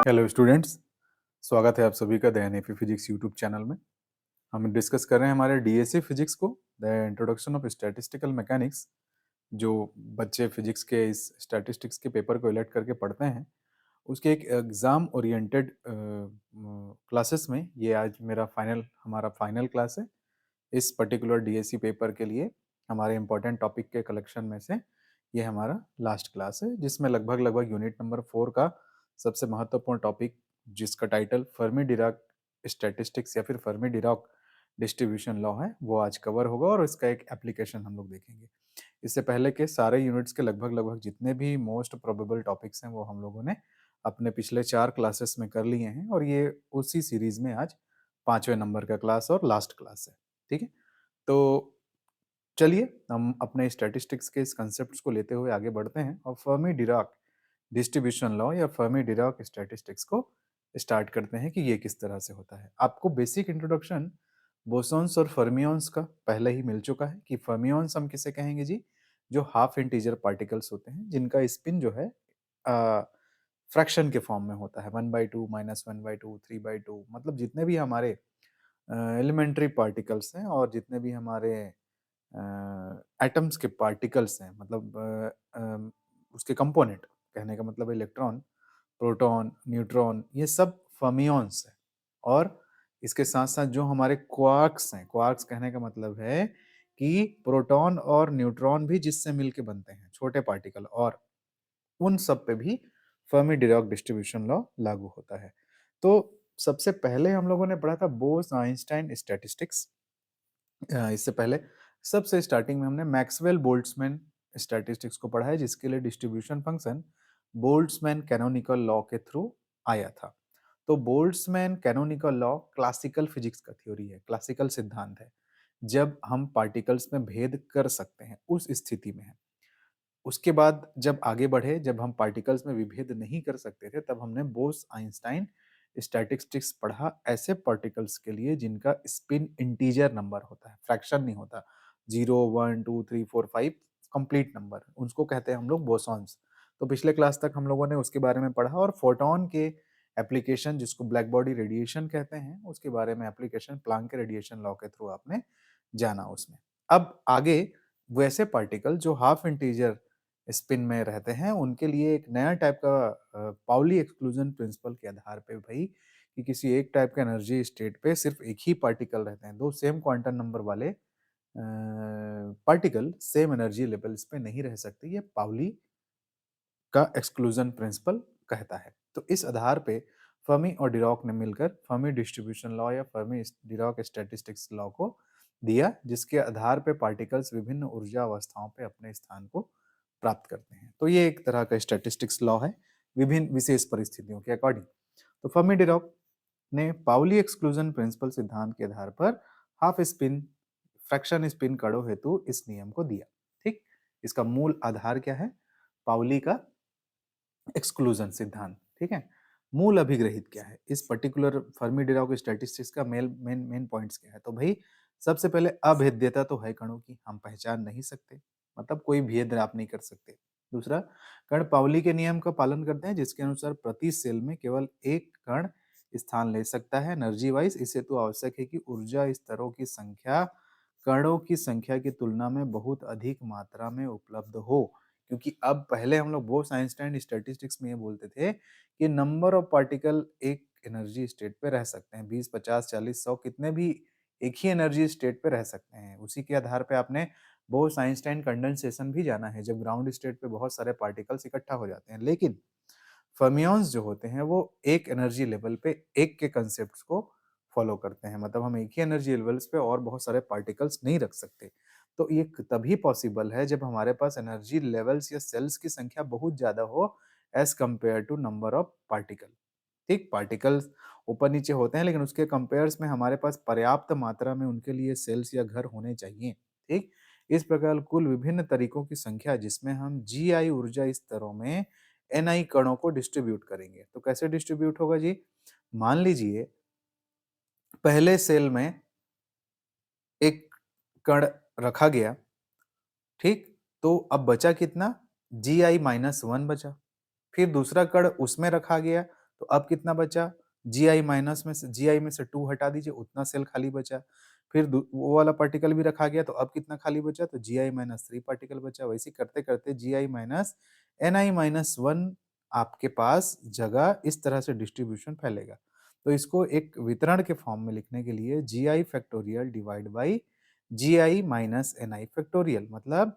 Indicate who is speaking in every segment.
Speaker 1: Hello students, स्वागत है आप सभी का the NFE physics YouTube channel में। हम डिस्कस कर रहे हैं हमारे डीएससी फिजिक्स को, the introduction of statistical mechanics. जो बच्चे फिजिक्स के इस स्टैटिस्टिक्स के पेपर को इलेक्ट करके पढ़ते हैं, उसके एक एग्जाम ओरिएंटेड क्लासेस में ये आज हमारा फाइनल क्लास है। इस पर्टिकुलर डीएससी पेपर के लिए हमारे इम्पोर्टेंट टॉपिक के कलेक्शन में से ये हमारा लास्ट क्लास है, जिसमें लगभग यूनिट नंबर 4 का सबसे महत्वपूर्ण टॉपिक, जिसका टाइटल फर्मी डिराक स्टैटिस्टिक्स या फिर फर्मी डिराक डिस्ट्रीब्यूशन लॉ है, वो आज कवर होगा और इसका एक एप्लीकेशन हम लोग देखेंगे। इससे पहले के सारे यूनिट्स के लगभग जितने भी मोस्ट प्रोबेबल टॉपिक्स हैं वो हम लोगों ने अपने पिछले 4 क्लासेस में कर लिए हैं, और ये उसी सीरीज में आज 5वें नंबर का क्लास और लास्ट क्लास है। ठीक है, तो चलिए हम अपने स्टैटिस्टिक्स के इस कंसेप्ट को लेते हुए आगे बढ़ते हैं और फर्मी डिराक डिस्ट्रीब्यूशन लॉ या फर्मी डिराक स्टैटिस्टिक्स को स्टार्ट करते हैं कि ये किस तरह से होता है। आपको बेसिक इंट्रोडक्शन बोसॉन्स और फर्मियंस का पहले ही मिल चुका है कि फर्मियंस हम किसे कहेंगे जी, जो हाफ इंटीजर पार्टिकल्स होते हैं जिनका स्पिन जो है फ्रैक्शन के फॉर्म में होता है, 1/2 -1/2 3/2, मतलब जितने भी हमारे एलिमेंट्री पार्टिकल्स हैं और जितने भी हमारे एटम्स के पार्टिकल्स हैं, मतलब उसके कंपोनेंट, कहने का मतलब इलेक्ट्रॉन, प्रोटॉन, न्यूट्रॉन, ये सब फर्मियंस है। और इसके साथ साथ जो हमारे क्वार्क्स हैं, क्वार्क्स कहने का मतलब है कि प्रोटॉन और न्यूट्रॉन भी जिससे मिलके बनते हैं छोटे पार्टिकल, और उन सब पे भी फर्मी डिराक डिस्ट्रीब्यूशन लॉ लागू होता है। तो सबसे पहले हम लोगों ने पढ़ा था बोस आइंस्टाइन स्टैटिस्टिक्स। इससे पहले सबसे स्टार्टिंग में हमने मैक्सवेल बोल्ट्जमैन स्टैटिस्टिक्स को पढ़ा है, जिसके लिए distribution function Boltzmann canonical law के थ्रू आया था। तो Boltzmann canonical law classical physics का थ्योरी है, क्लासिकल सिद्धांत है, जब हम पार्टिकल्स में भेद कर सकते हैं उस स्थिति में है। उसके बाद जब आगे बढ़े, जब हम पार्टिकल्स में विभेद नहीं कर सकते थे, तब हमने बोस आइंस्टाइन स्टैटिस्टिक्स पढ़ा ऐसे पार्टिकल्स के लिए जिनका स्पिन इंटीजर नंबर होता है, फ्रैक्शन नहीं होता। 0 1 2 3 4 5 कंप्लीट नंबर, उसको कहते हैं हम लोग बोसॉन्स। तो पिछले क्लास तक हम लोगों ने उसके बारे में पढ़ा, और फोटोन के एप्लीकेशन, जिसको ब्लैक बॉडी रेडिएशन कहते हैं, उसके बारे में एप्लीकेशन प्लांक के रेडिएशन लॉ के थ्रू आपने जाना उसमें। अब आगे वैसे पार्टिकल जो हाफ इंटीजर स्पिन में रहते हैं, उनके लिए एक नया टाइप का पाउली एक्सक्लूजन प्रिंसिपल के आधार पे भाई, कि किसी एक टाइप का एनर्जी स्टेट पे सिर्फ एक ही पार्टिकल रहते हैं, दो सेम क्वांटम नंबर वाले पार्टिकल सेम एनर्जी लेवल्स पे नहीं रह सकते, ये पाउली का एक्सक्लूजन प्रिंसिपल कहता है। तो इस आधार पे फर्मी और डिराक ने मिलकर फर्मी डिस्ट्रीब्यूशन लॉ या फर्मी डिराक स्टैटिस्टिक्स लॉ को दिया, जिसके आधार पे पार्टिकल्स विभिन्न ऊर्जा अवस्थाओं पे अपने स्थान को प्राप्त करते हैं। तो ये एक तरह का स्टैटिस्टिक्स लॉ है विभिन्न विशेष परिस्थितियों के अकॉर्डिंग। तो फर्मी डिराक ने पाउली एक्सक्लूजन प्रिंसिपल सिद्धांत के आधार पर हाफ स्पिन फ्रैक्शन स्पिन कणों हेतु इस नियम को दिया। ठीक, इसका मूल आधार क्या है? पाउली का एक्सक्लूजन सिद्धांत। ठीक है, मूल अभिग्रहित क्या है इस पर्टिकुलर फर्मी डिराक स्टैटिस्टिक्स का? मेन मेन मेन पॉइंट्स क्या है? तो भाई सबसे पहले अभेद्यता तो है कणों की, हम पहचान नहीं सकते, मतलब कोई भेद आप नहीं कर सकते। दूसरा, कण पाउली के नियम का पालन करते हैं, जिसके अनुसार प्रति सेल में केवल एक कण स्थान ले सकता है एनर्जी वाइज। इस हेतु आवश्यक है कि ऊर्जा स्तरों की संख्या कणों की संख्या की तुलना में बहुत अधिक मात्रा में उपलब्ध हो। क्योंकि अब पहले हम लोग बोस आइंस्टाइन स्टैटिस्टिक्स में ये बोलते थे कि नंबर ऑफ पार्टिकल एक एनर्जी स्टेट पे रह सकते हैं, 20 50 40 100 कितने भी एक ही एनर्जी स्टेट पे रह सकते हैं। उसी के आधार पे आपने बोस आइंस्टाइन कंडेंसेशन भी जाना है, जब ग्राउंड स्टेट पे बहुत सारे पार्टिकल्स इकट्ठा हो जाते हैं। लेकिन फर्मियंस जो होते हैं वो एक एनर्जी लेवल पे एक के कंसेप्ट को फॉलो करते हैं, मतलब हम एक ही एनर्जी लेवल्स पे और बहुत सारे पार्टिकल्स नहीं रख सकते। तो ये तभी पॉसिबल है जब हमारे पास एनर्जी लेवल्स या सेल्स की संख्या बहुत ज्यादा हो as compared to number of particle. ठीक, पार्टिकल्स ऊपर नीचे होते हैं, लेकिन उसके कंपेयर्स में हमारे पास पर्याप्त मात्रा में उनके लिए सेल्स या घर होने चाहिए। ठीक, इस प्रकार कुल विभिन्न तरीकों की संख्या जिसमें हम जी आई ऊर्जा स्तरों में एन आई कणों को डिस्ट्रीब्यूट करेंगे। तो कैसे डिस्ट्रीब्यूट होगा जी? मान लीजिए पहले सेल में एक कण रखा गया, ठीक, तो अब बचा कितना? जी आई -1 बचा। फिर दूसरा कण उसमें रखा गया, तो अब कितना बचा, जी माइनस में से, जी में से 2 हटा दीजिए, उतना सेल खाली बचा। फिर वो वाला पार्टिकल भी रखा गया, तो अब कितना खाली बचा, तो जी माइनस 3 पार्टिकल बचा। वैसे करते करते जी माइनस एन माइनस 1 आपके पास जगह इस तरह से डिस्ट्रीब्यूशन फैलेगा। तो इसको एक वितरण के फॉर्म में लिखने के लिए g factorial divide by g minus n factorial, मतलब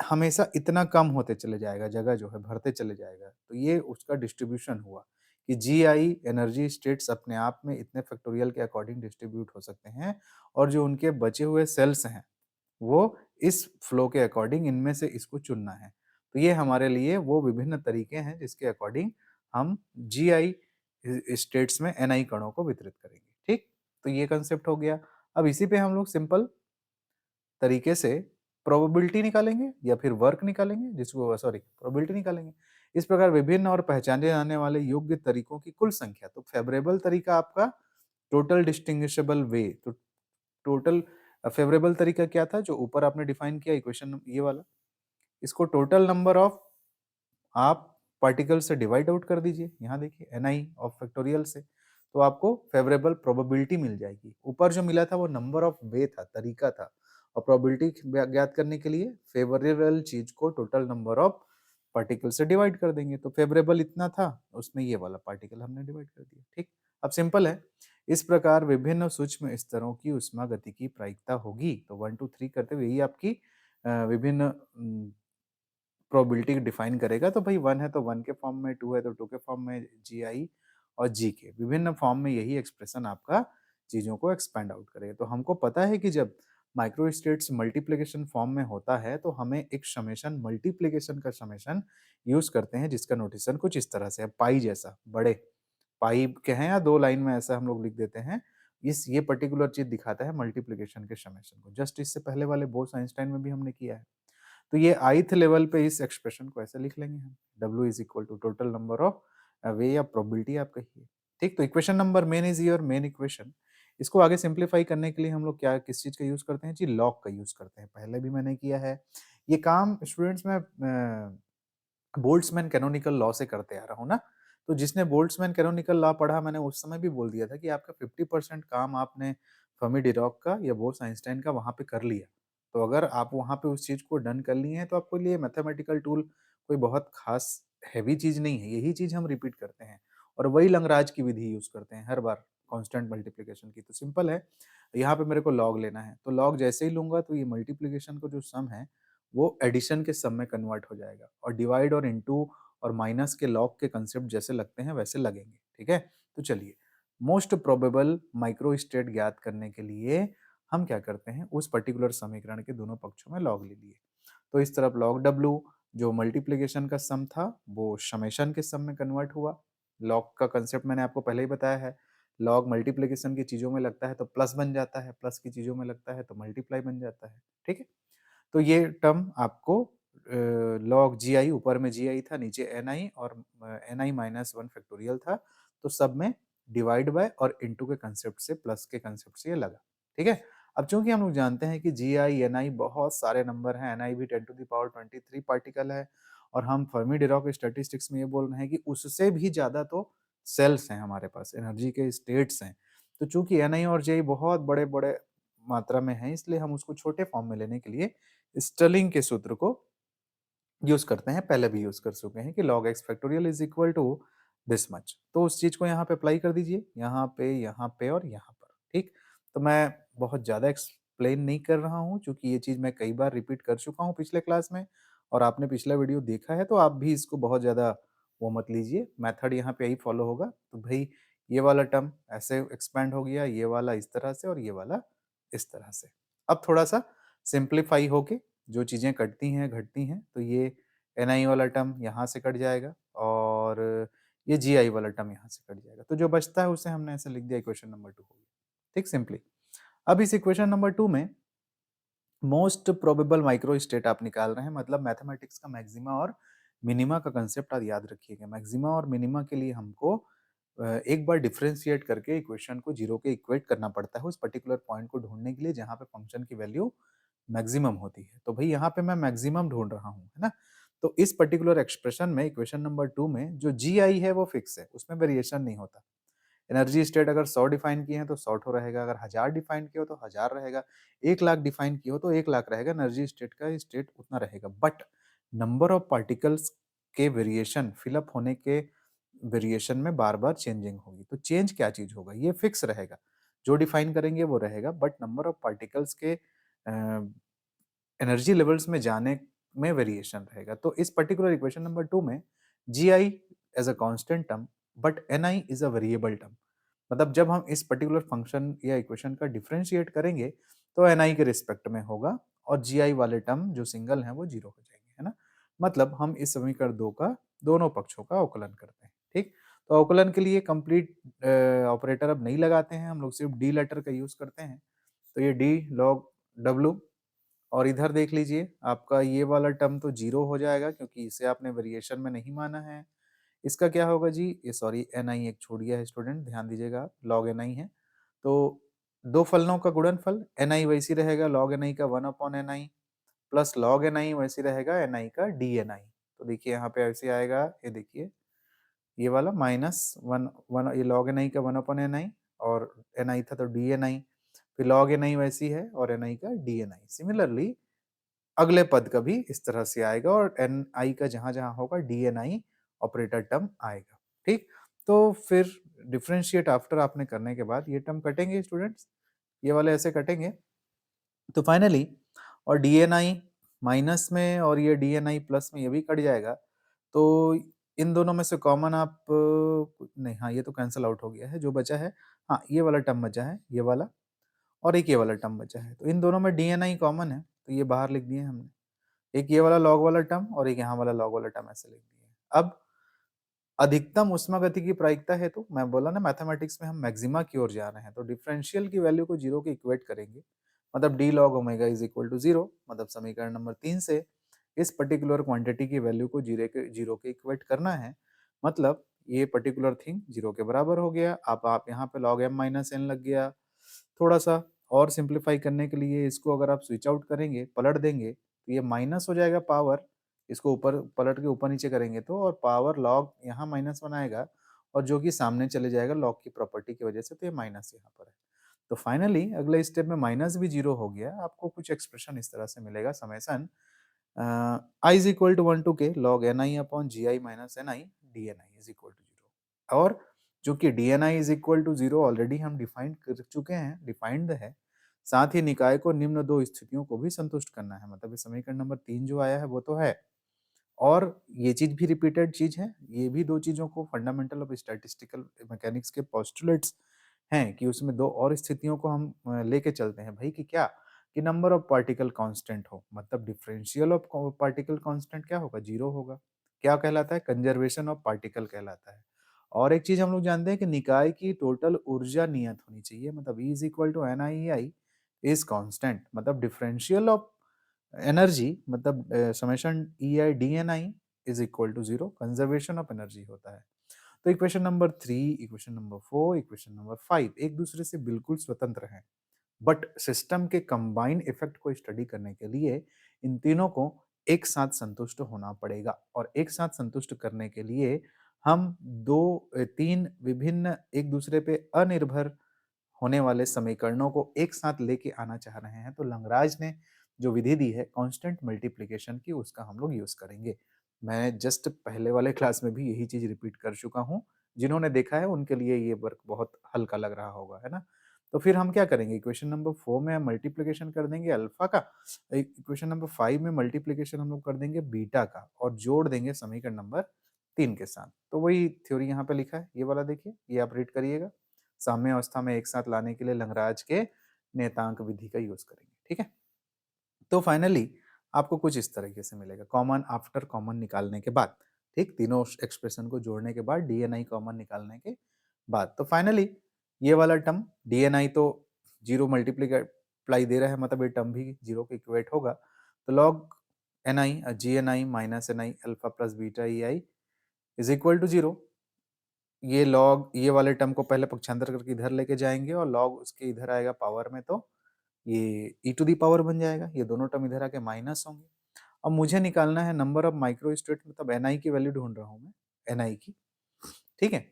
Speaker 1: हमेशा इतना कम होते चले जाएगा, जगह जो है भरते चले जाएगा। तो ये उसका डिस्ट्रीब्यूशन हुआ कि जी एनर्जी स्टेट्स अपने आप में इतने फैक्टोरियल के अकॉर्डिंग डिस्ट्रीब्यूट हो सकते हैं, और जो उनके बचे हुए सेल्स हैं वो इस फ्लो के अकॉर्डिंग इनमें से इसको चुनना है। तो ये हमारे लिए वो विभिन्न तरीके हैं जिसके अकॉर्डिंग हम जी स्टेट्स में एन कणों को वितरित करेंगे। ठीक, तो ये कंसेप्ट हो गया। अब इसी पे हम लोग सिंपल तरीके से प्रोबेबिलिटी निकालेंगे या फिर वर्क निकालेंगे, जिसको सॉरी प्रोबेबिलिटी निकालेंगे। इस प्रकार विभिन्न और पहचाने जाने वाले योग्य तरीकों की कुल संख्या, तो फेवरेबल तरीका आपका टोटल डिस्टिंग्विशेबल वे, तो टोटल फेवरेबल तरीका क्या था जो ऊपर आपने डिफाइन किया इक्वेशन ये वाला, इसको टोटल नंबर ऑफ आप पार्टिकल से डिवाइड आउट कर दीजिए। यहाँ देखिए एन ऑफ फैक्टोरियल से, तो आपको फेवरेबल प्रोबेबिलिटी मिल जाएगी। ऊपर जो मिला था वो नंबर ऑफ वे था, तरीका था, और प्रोबेबिलिटी ज्ञात करने के लिए फेवरेबल चीज को टोटल नंबर ऑफ पार्टिकल से डिवाइड कर देंगे। तो फेवरेबल इतना था, उसमें ये वाला पार्टिकल हमने डिवाइड कर दिया। ठीक, अब सिंपल है। इस प्रकार विभिन्न सूक्ष्म स्तरों की ऊष्मागतिकी प्रायिकता होगी। तो 1 2 3 करते हुए यही आपकी विभिन्न प्रोबेबिलिटी डिफाइन करेगा। तो भाई 1 है तो 1 के फॉर्म में, 2 है तो 2 के फॉर्म में, जी और जी के विभिन्न फॉर्म में यही एक्सप्रेशन आपका चीजों को एक्सपैंड आउट करेगा। तो हमको पता है कि जब माइक्रो स्टेट्स मल्टीप्लिकेशन फॉर्म में होता है तो हमें एक समेशन, मल्टीप्लिकेशन का समेशन यूज करते हैं, जिसका नोटेशन कुछ इस तरह से है, पाई जैसा, बड़े पाई के हैं या 2 लाइन में ऐसा हम लोग लिख देते हैं। ये पर्टिकुलर चीज दिखाता है मल्टीप्लिकेशन के समेशन को। जस्ट इससे पहले वाले बोस आइंस्टाइन में भी हमने किया है। तो ये ith लेवल पे इस एक्सप्रेशन को ऐसे लिख लेंगे हम, W is equal to total number of way या प्रोबेबिलिटी आप कहिए। ठीक, तो equation number main is your main equation. इसको आगे सिंप्लीफाई करने के लिए हम लोग क्या किस चीज का यूज करते हैं जी, लॉग का यूज करते हैं। पहले भी मैंने किया है ये काम स्टूडेंट्स में, बोल्ट्जमैन कैनोनिकल लॉ से करते आ रहा हूँ ना। तो जिसने बोल्ट्जमैन कैनोनिकल लॉ पढ़ा, मैंने उस समय भी बोल दिया था कि आपका 50% काम आपने फर्मी डिरॉक का या बोस आइंस्टाइन का वहां पे कर लिया। तो अगर आप वहां पे उस चीज को डन कर लिए हैं तो आपके लिए मैथमेटिकल टूल कोई बहुत खास हैवी चीज नहीं है। यही चीज हम रिपीट करते हैं और वही लंगराज की विधि यूज करते हैं हर बार कांस्टेंट मल्टीप्लिकेशन की। तो सिंपल है, यहाँ पे मेरे को लॉग लेना है, तो लॉग जैसे ही लूंगा तो ये मल्टीप्लिकेशन का जो सम है वो एडिशन के सम में कन्वर्ट हो जाएगा, और डिवाइड और इनटू और माइनस के लॉग के कंसेप्ट जैसे लगते हैं वैसे लगेंगे। ठीक है, तो चलिए मोस्ट प्रोबेबल माइक्रो स्टेट ज्ञात करने के लिए हम क्या करते हैं, उस पर्टिकुलर समीकरण के दोनों पक्षों में लॉग ले लिए। तो इस तरफ लॉग डब्ल्यू जो मल्टीप्लिकेशन का सम था वो समेशन के सम में कन्वर्ट हुआ। लॉग का कंसेप्ट मैंने आपको पहले ही बताया है, लॉग मल्टीप्लिकेशन की चीजों में लगता है तो प्लस बन जाता है, प्लस की चीजों में लगता है तो मल्टीप्लाई बन जाता है। ठीक है, तो ये टर्म आपको लॉग जी आई, ऊपर में जी आई था, नीचे एन आई, और एन आई माइनस 1 फैक्टोरियल था, तो सब में डिवाइड बाय और इनटू के कंसेप्ट से, प्लस के कंसेप्ट से ये लगा। ठीक है, अब चूंकि हम लोग जानते हैं कि जी आई एन आई बहुत सारे नंबर हैं, एन आई भी 10⁻23 पार्टिकल है, और हम फर्मी डिरॉक स्टैटिस्टिक्स में ये बोल रहे हैं कि उससे भी ज्यादा तो सेल्स हैं हमारे पास, एनर्जी के स्टेट्स हैं। तो चूंकि एन आई और जे आई बहुत बड़े बड़े मात्रा में है, इसलिए हम उसको छोटे फॉर्म में लेने के लिए स्टर्लिंग के सूत्र को यूज करते हैं। पहले भी यूज कर चुके हैं कि log x factorial is equal to this much. तो उस चीज को यहाँ पे अप्लाई कर दीजिए, यहाँ पे और यहाँ पर। ठीक, तो मैं बहुत ज्यादा एक्सप्लेन नहीं कर रहा हूँ, क्योंकि ये चीज मैं कई बार रिपीट कर चुका हूँ पिछले क्लास में, और आपने पिछला वीडियो देखा है, तो आप भी इसको बहुत ज्यादा वो मत लीजिए। मेथड यहाँ पे यही फॉलो होगा। तो भाई ये वाला टर्म ऐसे एक्सपैंड हो गया, ये वाला इस तरह से और ये वाला इस तरह से। अब थोड़ा सा सिंप्लीफाई होके जो चीज़ें कटती हैं घटती हैं, तो ये एन वाला टर्म यहाँ से कट जाएगा और ये जी वाला टर्म यहाँ से कट जाएगा। तो जो बचता है उसे हमने ऐसे लिख दिया, इक्वेशन नंबर 2 हो गया। ठीक, सिंपली। अब इस इक्वेशन नंबर 2 में मोस्ट प्रोबेबल माइक्रो स्टेट आप निकाल रहे हैं, मतलब मैथमेटिक्स का मैक्सिमा और मिनिमा का कंसेप्ट आप याद रखिएगा। मैक्सिमा और मिनिमा के लिए हमको एक बार डिफरेंशिएट करके इक्वेशन को जीरो के इक्वेट करना पड़ता है उस पर्टिकुलर पॉइंट को ढूंढने के लिए जहां पे फंक्शन की वैल्यू मैक्सिमम होती है। तो भाई यहाँ पे मैं मैक्सिमम ढूंढ रहा हूँ, है ना। तो इस पर्टिकुलर एक्सप्रेशन में इक्वेशन नंबर 2 में जो जी आई है वो फिक्स है, उसमें वेरिएशन नहीं होता। एनर्जी स्टेट अगर 100 डिफाइन किए हैं तो 100 ठो रहेगा, अगर 1000 डिफाइन किए हो तो 1000 रहेगा, 1 लाख डिफाइन किए हो तो 1 लाख रहेगा, एनर्जी स्टेट का स्टेट उतना रहेगा। बट नंबर ऑफ पार्टिकल्स के वेरिएशन फिल अप होने के वेरिएशन में बार-बार चेंजिंग होगी। तो चेंज क्या चीज़ होगा? ये फिक्स रहेगा। जो डिफाइन करेंगे वो रहेगा, बट नंबर ऑफ पार्टिकल्स के एनर्जी लेवल्स में जाने में वेरिएशन रहेगा। तो इस पर्टिकुलर इक्वेशन नंबर 2 में g i as a constant term but n i is a variable term. मतलब जब हम इस पर्टिकुलर फंक्शन या इक्वेशन का डिफरेंशिएट करेंगे तो एन आई के रिस्पेक्ट में होगा और जी आई वाले टर्म जो सिंगल हैं वो 0 हो जाएंगे, है ना? मतलब हम इस समीकरण 2 का दोनों पक्षों का अवकलन करते हैं, ठीक? तो अवकलन के लिए कंप्लीट ऑपरेटर अब नहीं लगाते हैं, हम लोग सिर्फ डी लेटर का यूज़ करते हैं। तो ये डी लॉग डब्ल्यू और इधर देख लीजिए आपका ये वाला टर्म तो 0 हो जाएगा क्योंकि इसे आपने वेरिएशन में नहीं माना है। इसका क्या होगा जी? ये सॉरी ni एक छूट गया है स्टूडेंट, ध्यान दीजिएगा log ni है। तो 2 फलनों का गुणनफल ni वैसे ही रहेगा log ni का 1/ni प्लस log ni वैसे ही रहेगा ni का dni। तो देखिए यहाँ पे ऐसे आएगा, ये देखिए ये वाला माइनस 1 1 ये log ni का 1/ni और ni था तो dni, फिर log ni वैसी है और ni का dni। सिमिलरली अगले पद का भी इस तरह से आएगा और एन आई का जहां जहां होगा डी एन आई ऑपरेटर टर्म आएगा, ठीक? तो फिर डिफरेंशिएट आफ्टर आपने करने के बाद ये टर्म कटेंगे स्टूडेंट्स, ये वाले ऐसे कटेंगे। तो फाइनली और डी एन आई माइनस में और ये डी एन आई प्लस में ये भी कट जाएगा। तो इन दोनों में से कॉमन आप नहीं, हाँ ये तो कैंसिल आउट हो गया है, जो बचा है हाँ ये वाला टर्म बचा है, ये वाला और एक ये वाला टर्म बचा है। तो इन दोनों में डी एन आई कॉमन है तो ये बाहर लिख दिए हमने। एक ये वाला लॉग वाला टर्म और एक यहाँ वाला लॉग वाला टर्म ऐसे लिख दिए। अब अधिकतम ऊष्मागति की प्रायिकता हेतु मैं बोला ना मैथमेटिक्स में हम मैक्सिमा की ओर जा रहे हैं, तो डिफरेंशियल की वैल्यू को 0 के इक्वेट करेंगे। मतलब D log omega is equal to 0, मतलब समीकरण नंबर 3 से इस पर्टिकुलर क्वांटिटी की वैल्यू को 0 के इक्वेट करना है। मतलब ये पर्टिकुलर थिंग 0 के बराबर हो गया। अब आप यहाँ पे log m माइनस एन लग गया। थोड़ा सा और सिंप्लीफाई करने के लिए इसको अगर आप स्विच आउट करेंगे, पलट देंगे तो ये माइनस हो जाएगा पावर, इसको ऊपर पलट के ऊपर नीचे करेंगे तो, और पावर लॉग यहाँ माइनस बनाएगा और जो कि सामने चले जाएगा लॉग की प्रॉपर्टी की वजह से, तो ये माइनस यहाँ पर है। तो फाइनली अगले स्टेप में माइनस भी 0 हो गया, आपको कुछ एक्सप्रेशन इस तरह से मिलेगा summation i is equal to 1 to k log N i upon g i minus N i D N I is equal to 0। और जो कि d N I is equal to 0 already हम डिफाइंड कर चुके हैं, डिफाइंड है। साथ ही निकाय को निम्न दो स्थितियों को भी संतुष्ट करना है, मतलब समीकरण नंबर 3 जो आया है वो तो है, और ये चीज भी रिपीटेड चीज है। ये भी दो चीजों को फंडामेंटल ऑफ स्टैटिस्टिकल मैकेनिक्स के पोस्टुलेट्स हैं कि उसमें दो और स्थितियों को हम लेके चलते हैं भाई, कि क्या कि नंबर ऑफ पार्टिकल कांस्टेंट हो, मतलब डिफरेंशियल ऑफ पार्टिकल कांस्टेंट क्या होगा? 0 होगा। क्या कहलाता है? कंजर्वेशन ऑफ पार्टिकल कहलाता है। और एक चीज हम लोग जानते हैं कि निकाय की टोटल ऊर्जा नियत होनी चाहिए, मतलब E is equal to N I I is constant, मतलब डिफरेंशियल ऑफ एनर्जी मतलब summation E I D N I is equal to 0, conservation of energy होता है। तो equation number 3, equation number 4, equation number 5 एक दूसरे से बिल्कुल स्वतंत्र हैं, बट सिस्टम के कंबाइंड इफेक्ट को स्टडी करने के लिए इन तीनों को एक साथ संतुष्ट होना पड़ेगा, और एक साथ संतुष्ट करने के लिए हम तीन विभिन्न एक दूसरे पे अनिर्भर होने वाले समीकरणों को एक साथ लेके आना चाह रहे हैं। तो लंगराज ने जो विधि दी है कांस्टेंट मल्टीप्लिकेशन की, उसका हम लोग यूज करेंगे। मैं जस्ट पहले वाले क्लास में भी यही चीज रिपीट कर चुका हूँ, जिन्होंने देखा है उनके लिए ये वर्क बहुत हल्का लग रहा होगा, है ना? तो फिर हम क्या करेंगे, इक्वेशन नंबर 4 में हम मल्टीप्लिकेशन कर देंगे अल्फा का, इक्वेशन नंबर 5 में मल्टीप्लिकेशन हम लोग कर देंगे बीटा का, और जोड़ देंगे समीकरण नंबर 3 के साथ। तो वही थ्योरी यहाँ पे लिखा है, ये वाला देखिए, ये आप रीड करिएगा। साम्य अवस्था में एक साथ लाने के लिए लंगराज के नियतांक विधि का यूज करेंगे, ठीक है? तो फाइनली आपको कुछ इस तरीके से मिलेगा, कॉमन आफ्टर कॉमन निकालने के बाद, ठीक, तीनों एक्सप्रेशन को जोड़ने के बाद डीएनआई कॉमन निकालने के बाद, तो फाइनली ये वाला टर्म डीएनआई तो 0 मल्टीप्लाई दे रहा है, मतलब ये टर्म भी 0 के इक्वेट होगा। तो log N I G N I minus N I alpha plus beta E I is equal to 0। ये लॉग ये वाले टर्म को पहले पक्षांतर करके इधर लेके जाएंगे और लॉग उसके इधर आएगा पावर में, तो ये ई टू दी पावर बन जाएगा, ये दोनों टर्म इधर आके माइनस होंगे। अब मुझे निकालना है नंबर ऑफ माइक्रो स्टेट, मतलब एनआई की वैल्यू ढूंढ रहा हूँ मैं, एनआई की, ठीक है।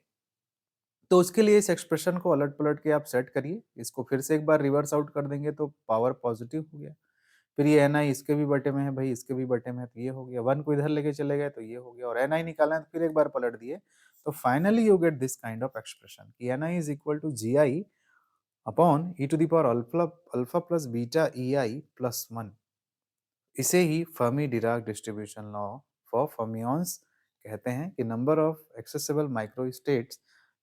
Speaker 1: तो उसके लिए इस एक्सप्रेशन को अलट पलट के आप सेट करिए, इसको फिर से एक बार रिवर्स आउट कर देंगे तो पावर पॉजिटिव हो गया। फिर ये एनआई इसके भी बटे में है भाई, इसके भी बटे में है, तो ये हो गया। 1 को इधर लेके चले गए तो ये हो गया, और एनआई निकालना है तो फिर एक बार पलट दिए, तो finally you get this kind of expression कि n i is equal to ji i upon E to the power alpha alpha plus beta E i plus 1। इसे ही Fermi Dirac distribution law for fermions कहते हैं कि number of accessible microstates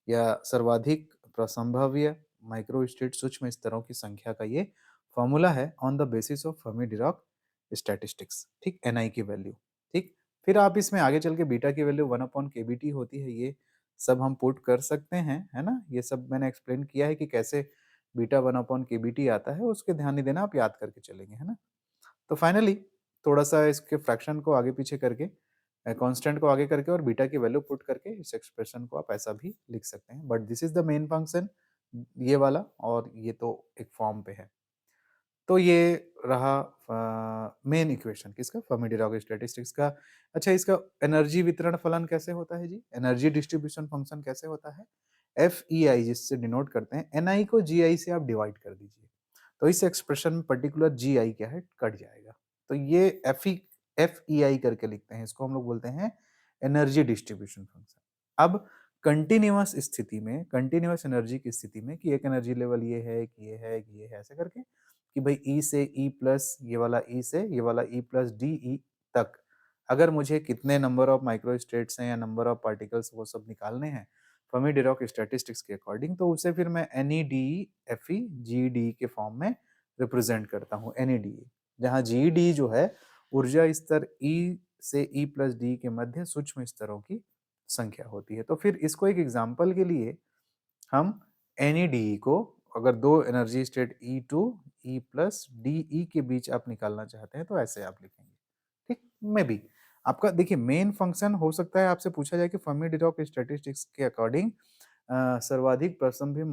Speaker 1: या सर्वाधिक प्रसंभाव्य microstate सूक्ष्म स्तरों की संख्या का ये फॉर्मूला है on the basis of Fermi Dirac statistics, ठीक, एनआई की वैल्यू, ठीक। फिर आप इसमें आगे चल के बीटा की वैल्यू 1 अपॉन केबीटी होती है, ये सब हम पुट कर सकते हैं, है ना। ये सब मैंने एक्सप्लेन किया है कि कैसे बीटा 1 अपॉन केबीटी आता है, उसके ध्यान नहीं देना, आप याद करके चलेंगे, है ना। तो फाइनली थोड़ा-सा इसके फ्रैक्शन को आगे पीछे करके कांस्टेंट को आगे करके और बीटा की वैल्यू पुट करके इस एक्सप्रेशन को आप ऐसा भी लिख सकते हैं। But this is the main function, ये वाला, और ये तो एक फॉर्म पे है। तो ये रहा मेन इक्वेशन किसका, फर्मी-डिराक स्टैटिस्टिक्स का। अच्छा, इसका एनर्जी वितरण फलन कैसे होता है जी? एनर्जी डिस्ट्रीब्यूशन फंक्शन कैसे होता है? एफईआई जिससे डिनोट करते हैं, एनआई को जीआई से आप डिवाइड कर दीजिए। तो इस एक्सप्रेशन में पर्टिकुलर जीआई क्या है, कट जाएगा। तो ये एफईआई करके लिखते हैं, इसको हम लोग बोलते हैं एनर्जी डिस्ट्रीब्यूशन फंक्शन। अब कंटीन्यूअस स्थिति में, कंटीन्यूअस एनर्जी की स्थिति में कि एक एनर्जी लेवल ये है, कि ये है, कि ये है, ऐसे करके कि भाई ई से ई प्लस, ये वाला ई से ये वाला ई प्लस डी ई तक, अगर मुझे कितने नंबर ऑफ माइक्रो स्टेट्स हैं या नंबर ऑफ पार्टिकल्स वो सब निकालने हैं फर्मी डिराक स्टैटिस्टिक्स के अकॉर्डिंग, तो उसे फिर मैं N E D F E G D के फॉर्म में रिप्रेजेंट करता हूँ। एन ई डी, जहाँ जी डी जो है ऊर्जा स्तर ई से ई प्लस डी के मध्य सूक्ष्म स्तरों की संख्या होती है। तो फिर इसको एक एग्जाम्पल के लिए हम एनईडी को, अगर दो energy state E2 E plus DE के बीच आप निकालना चाहते हैं तो ऐसे आप लिखेंगे, ठीक। मे बी आपका देखिए मेन फंक्शन हो सकता है आपसे पूछा जाए कि फर्मी डिराक स्टैटिस्टिक्स के अकॉर्डिंग सर्वाधिक प्रासंगिक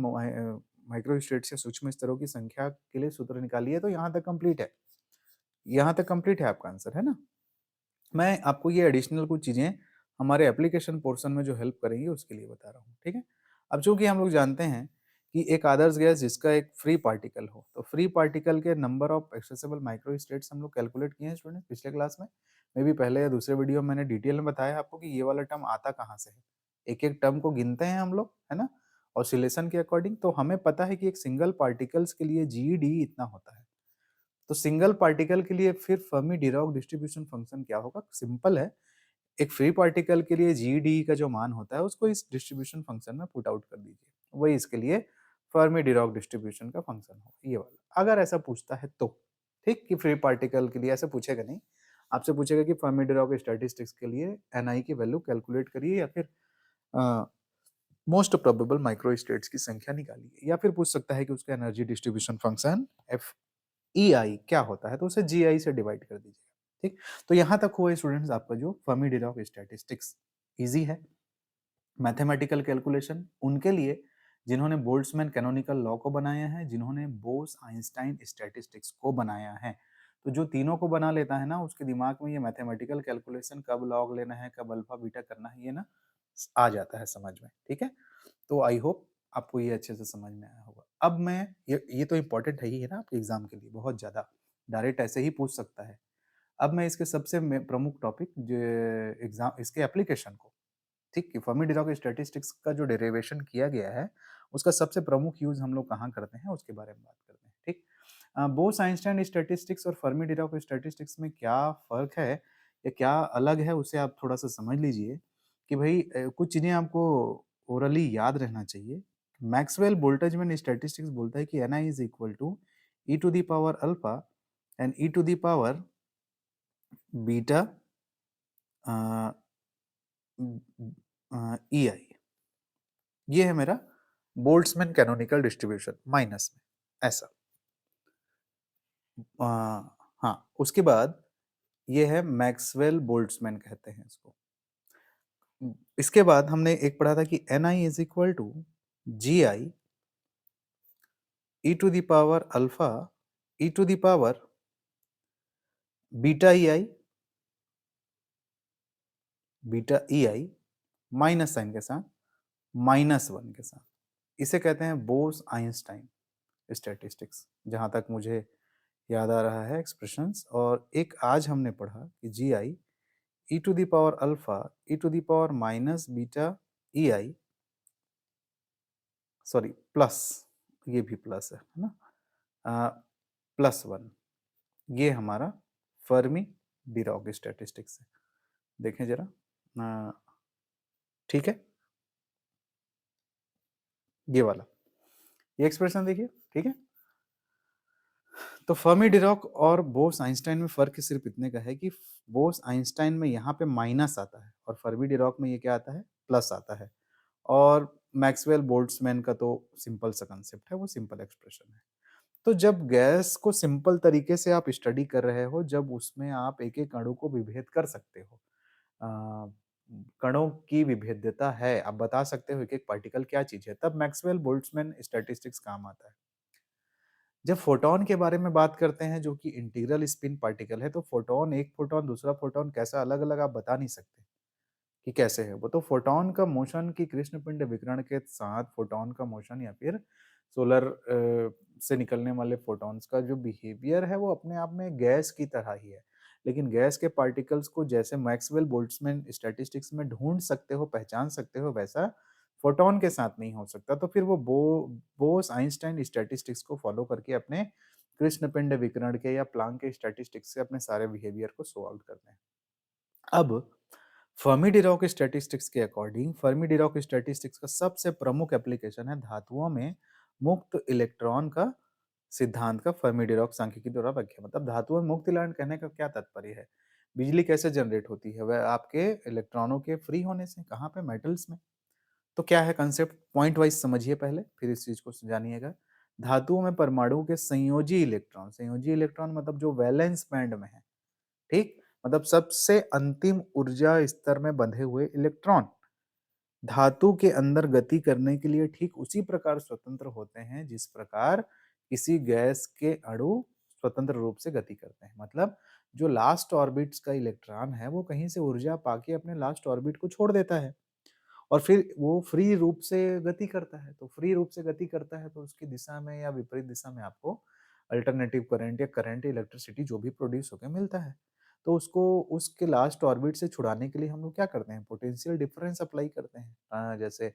Speaker 1: माइक्रो स्टेट्स या सूक्ष्म स्तरों की संख्या के लिए सूत्र निकालिए, तो यहाँ तक कंप्लीट है, यहाँ तक कंप्लीट है आपका आंसर, है ना। मैं आपको ये एडिशनल कुछ चीजें हमारे एप्लीकेशन पोर्शन में जो हेल्प करेंगी उसके लिए बता रहा हूँ, ठीक है। अब चूंकि हम लोग जानते हैं कि एक आदर्श गैस जिसका एक फ्री पार्टिकल हो, तो फ्री पार्टिकल के number of accessible micro states हम लोग कैलकुलेट किए हैं स्टूडेंट पिछले क्लास में। मे बी पहले या दूसरे वीडियो में मैंने डिटेल में बताया आपको कि ये वाला टर्म आता कहाँ से है। एक एक टर्म को गिनते हैं हम लोग, है ना, ऑसिलेशन के अकॉर्डिंग। तो हमें पता है कि एक सिंगल पार्टिकल्स के लिए जीडी इतना होता है। तो सिंगल पार्टिकल के लिए फिर फर्मी डिराक डिस्ट्रीब्यूशन फंक्शन क्या होगा, सिंपल है। एक फ्री पार्टिकल के लिए जी का जो मान होता है उसको इस डिस्ट्रीब्यूशन फंक्शन में पुट आउट कर दीजिए, वही इसके लिए फर्मी डिराक डिस्ट्रीब्यूशन का फंक्शन होगा, ये वाला। अगर ऐसा पूछता है तो ठीक, कि फ्री पार्टिकल के लिए ऐसा पूछेगा नहीं, आपसे पूछेगा कि फर्मी डिराक स्टैटिस्टिक्स के लिए एनआई की वैल्यू कैलकुलेट करिए या फिर मोस्ट प्रोबेबल माइक्रो स्टेट्स की संख्या निकालिए, या फिर पूछ सकता है कि उसका energy distribution function f e i क्या होता है, तो उसे जी आई से डिवाइड कर दीजिए, ठीक। तो यहाँ तक हुआ स्टूडेंट्स आपका जो फर्मी डिराक स्टैटिस्टिक्स। इजी है। मैथमेटिकल कैलकुलेशन उनके लिए जिन्होंने बोल्ट्जमैन कैनोनिकल लॉ को बनाया है, जिन्होंने बोस आइंस्टाइन स्टैटिस्टिक्स को बनाया है। तो जो तीनों को बना लेता है ना, उसके दिमाग में ये मैथमेटिकल कैलकुलेशन, कब लॉग लेना है, कब अल्फा बीटा करना है, ये ना आ जाता है समझ में, ठीक है। तो आई होप आपको ये अच्छे से समझ में आया होगा। अब मैं ये तो इम्पोर्टेंट है ही है ना आपके एग्जाम के लिए, बहुत ज्यादा डायरेक्ट ऐसे ही पूछ सकता है। अब मैं इसके सबसे प्रमुख टॉपिक जो एग्जाम, इसके एप्लीकेशन को, ठीक, कि फर्मी डिराक स्टैटिस्टिक्स का जो डेरिवेशन किया गया है उसका सबसे प्रमुख यूज हम लोग कहाँ करते हैं उसके बारे में बात करते हैं, ठीक। बोस आइंस्टाइन स्टैटिस्टिक्स और फर्मी डिराक स्टैटिस्टिक्स में क्या फर्क है या क्या अलग है, उसे आप थोड़ा सा समझ लीजिए कि भाई कुछ चीजें आपको ओरली याद रहना चाहिए। मैक्सवेल बोल्टजमैन स्टैटिस्टिक्स बोलता है कि N I is equal to e to the power alpha and e to the power beta E i. ये है मेरा बोल्ट्जमैन कैनोनिकल डिस्ट्रीब्यूशन माइनस में, ऐसा। हाँ, उसके बाद ये है मैक्सवेल बोल्ट्जमैन कहते हैं इसको। इसके बाद हमने एक पढ़ा था कि N I is equal to ji I E to the power alpha E to the power beta E I beta E I minus sign के साथ, -1 के साथ। इसे कहते हैं बोस आइंस्टाइन स्टैटिस्टिक्स, जहाँ तक मुझे याद आ रहा है एक्सप्रेशंस। और एक आज हमने पढ़ा कि g I E to the power alpha E to the power minus beta E i, sorry plus, ये भी प्लस है ना, +1, ये हमारा फर्मी डिरॉक स्टैटिस्टिक्स है। देखें जरा, अ, ठीक है, ये वाला, ये एक्सप्रेशन देखिए, ठीक है। तो फर्मी डिरॉक और बोस आइंस्टाइन में फर्क सिर्फ इतने का है कि बोस आइंस्टाइन में यहाँ पे माइनस आता है और फर्मी डिरॉक में ये क्या आता है, प्लस आता है। और मैक्सवेल बोल्ट्जमैन का तो सिंपल सा कंसेप्ट है, वो सिंपल एक्सप्रेशन है। तो जब गैस को सिंपल तरीके से आप स्टडी कर रहे हो, जब उसमें आप एक-एक अणु को विभेद कर सकते हो, अ, कणों की विभेद्यता है, आप बता सकते हो एक-एक पार्टिकल क्या चीज़ है, तब मैक्सवेल बोल्ट्जमैन स्टैटिस्टिक्स काम आता है। जब फोटॉन के बारे में बात करते हैं, जो कि इंटीग्रल स्पिन पार्टिकल है, तो फोटॉन, एक फोटॉन दूसरा फोटॉन कैसा अलग-अलग आप बता नहीं सकते कि कैसे है वो। तो फोटॉन का मोशन की कृष्ण पिंड विकिरण के साथ फोटॉन का मोशन या फिर सोलर से निकलने वाले फोटॉन्स का जो बिहेवियर है, वो अपने आप में गैस की तरह ही है। लेकिन गैस के पार्टिकल्स को जैसे मैक्सवेल बोल्ट्जमैन स्टैटिस्टिक्स में ढूंढ सकते हो, पहचान सकते हो, वैसा फोटॉन के साथ नहीं हो सकता। तो फिर वो बोस आइंस्टाइन स्टैटिस्टिक्स को फॉलो करके अपने कृष्ण पिंड विकिरण के या प्लांक के स्टैटिस्टिक्स से अपने सारे बिहेवियर को सॉल्व करते हैं। अब फर्मी डिरॉक स्टैटिस्टिक्स के अकॉर्डिंग, फर्मी डिरॉक स्टैटिस्टिक्स का सबसे प्रमुख एप्लीकेशन है धातुओं में मुक्त इलेक्ट्रॉन का सिद्धांत का फर्मी डिरॉक सांख्यिकी द्वारा व्याख्या। मतलब धातुओं में मुक्त इलेक्ट्रॉन कहने का क्या तात्पर्य है? बिजली कैसे जनरेट होती है? वह आपके इलेक्ट्रॉनों के फ्री होने से। कहाँ पे? मेटल्स में। तो क्या है कंसेप्ट? पॉइंट वाइज समझिए पहले, फिर इस चीज को जानिएगा। धातुओं में परमाणु के संयोजी इलेक्ट्रॉन मतलब जो वैलेंस बैंड में है, ठीक, मतलब सबसे अंतिम ऊर्जा स्तर में बंधे हुए इलेक्ट्रॉन धातु के अंदर गति करने के लिए ठीक उसी प्रकार स्वतंत्र होते हैं जिस प्रकार किसी गैस के अणु स्वतंत्र रूप से गति करते हैं। मतलब जो लास्ट ऑर्बिट्स का इलेक्ट्रॉन है, वो कहीं से ऊर्जा पाके अपने लास्ट ऑर्बिट को छोड़ देता है और फिर वो फ्री रूप से गति करता है। तो फ्री रूप से गति करता है तो उसकी दिशा में या विपरीत दिशा में आपको अल्टरनेटिव करंट या करंट इलेक्ट्रिसिटी जो भी प्रोड्यूस होकर मिलता है। तो उसको उसके लास्ट ऑर्बिट से छुड़ाने के लिए हम लोग क्या करते हैं? पोटेंशियल डिफरेंस अप्लाई करते हैं, जैसे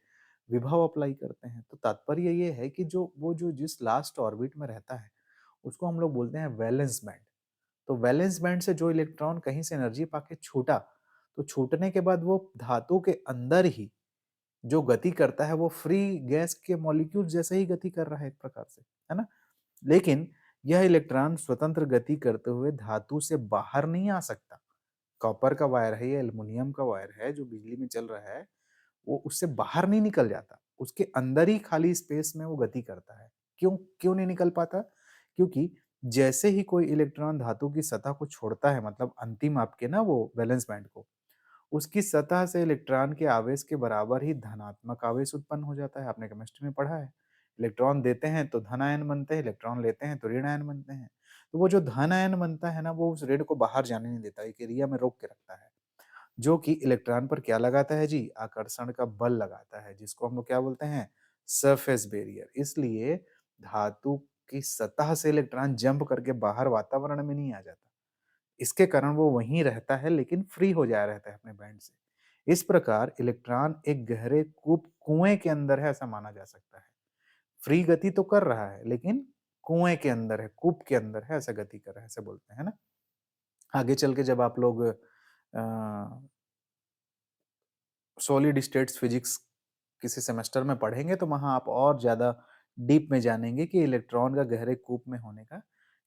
Speaker 1: विभव अप्लाई करते हैं। तो तात्पर्य ये है कि जो जिस लास्ट ऑर्बिट में रहता है, उसको हम लोग बोलते हैं वैलेंस बैंड। तो वैलेंस बैंड से जो इलेक्ट्रॉन कहीं से एनर्जी पाके छूटा, तो छूटने के बाद वो धातु के अंदर ही जो गति करता है, वो फ्री गैस के मॉलिक्यूल जैसे ही गति कर रहा है एक प्रकार से, है ना? लेकिन यह इलेक्ट्रॉन स्वतंत्र गति करते हुए धातु से बाहर नहीं आ सकता। कॉपर का वायर है या एल्युमिनियम का वायर है जो बिजली में चल रहा है, वो उससे बाहर नहीं निकल जाता। उसके अंदर ही खाली स्पेस में वो गति करता है। क्यों क्यों नहीं निकल पाता? क्योंकि जैसे ही कोई इलेक्ट्रॉन धातु की सतह को छोड़ता है, मतलब अंतिम आपके ना वो वैलेंस बैंड को, उसकी सतह से इलेक्ट्रॉन के आवेश के बराबर ही धनात्मक आवेश उत्पन्न हो जाता है। आपने केमिस्ट्री में पढ़ा है। इलेक्ट्रॉन देते हैं तो धन आयन बनते हैं, इलेक्ट्रॉन लेते हैं तो ऋण आयन बनते हैं। तो वो जो धन आयन बनता है ना, वो उस ऋण को बाहर जाने नहीं देता, एक एरिया में रोक के रखता है। जो कि इलेक्ट्रॉन पर क्या लगाता है जी? आकर्षण का बल लगाता है, जिसको हम लोग क्या बोलते हैं? Surface barrier. इसलिए धातु की सतह से इलेक्ट्रॉन जंप करके बाहर वातावरण में नहीं आ जाता। इसके कारण वो वहीं रहता है लेकिन फ्री हो जाया रहता है अपने बैंड से। इस प्रकार इलेक्ट्रॉन एक गहरे कूप कुएं के अंदर है, ऐसा माना जा सकता है। फ्री गति तो कर रहा है लेकिन कुएं के अंदर है, कूप के अंदर है, ऐसा गति कर रहा है, ऐसे बोलते हैं ना। आगे चल के जब आप लोग सॉलिड स्टेट्स फिजिक्स किसी सेमेस्टर में पढ़ेंगे तो वहां आप और ज्यादा डीप में जानेंगे कि इलेक्ट्रॉन का गहरे कूप में होने का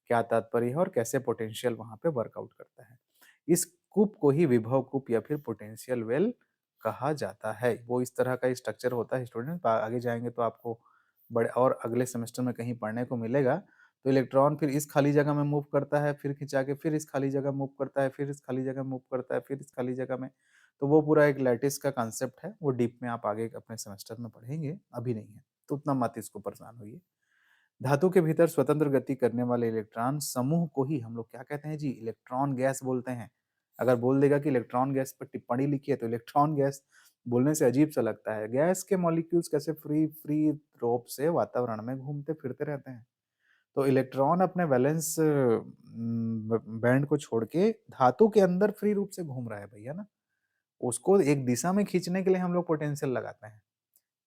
Speaker 1: क्या तात्पर्य है और कैसे पोटेंशियल वहां पे वर्कआउट करता है। इस कूप को ही विभव कूप या फिर पोटेंशियल वेल कहा जाता है। वो इस तरह का स्ट्रक्चर होता है स्टूडेंट, आगे जाएंगे तो आपको बड़े और अगले सेमेस्टर में कहीं पढ़ने को मिलेगा। तो इलेक्ट्रॉन फिर इस खाली जगह में मूव करता है, फिर खिंचा के फिर इस खाली जगह मूव करता है, फिर इस खाली जगह मूव करता है, फिर इस खाली जगह में। तो वो पूरा एक लैटिस का कॉन्सेप्ट है, वो डीप में आप आगे अपने सेमेस्टर में पढ़ेंगे, अभी नहीं है। तो उतना मत इसको परेशान होइए। धातु के भीतर स्वतंत्र गति करने वाले इलेक्ट्रॉन समूह को ही हम लोग क्या कहते हैं जी? इलेक्ट्रॉन गैस बोलते हैं। अगर बोल देगा कि इलेक्ट्रॉन गैस पर टिप्पणी लिखी है, तो इलेक्ट्रॉन गैस बोलने से अजीब सा लगता है। गैस के मॉलिक्यूल्स कैसे फ्री फ्री रूप से वातावरण में घूमते फिरते रहते हैं। तो इलेक्ट्रॉन अपने वैलेंस बैंड को छोड़ के धातु के अंदर फ्री रूप से घूम रहा है भैया ना। उसको एक दिशा में खींचने के लिए हम लोग पोटेंशियल लगाते हैं,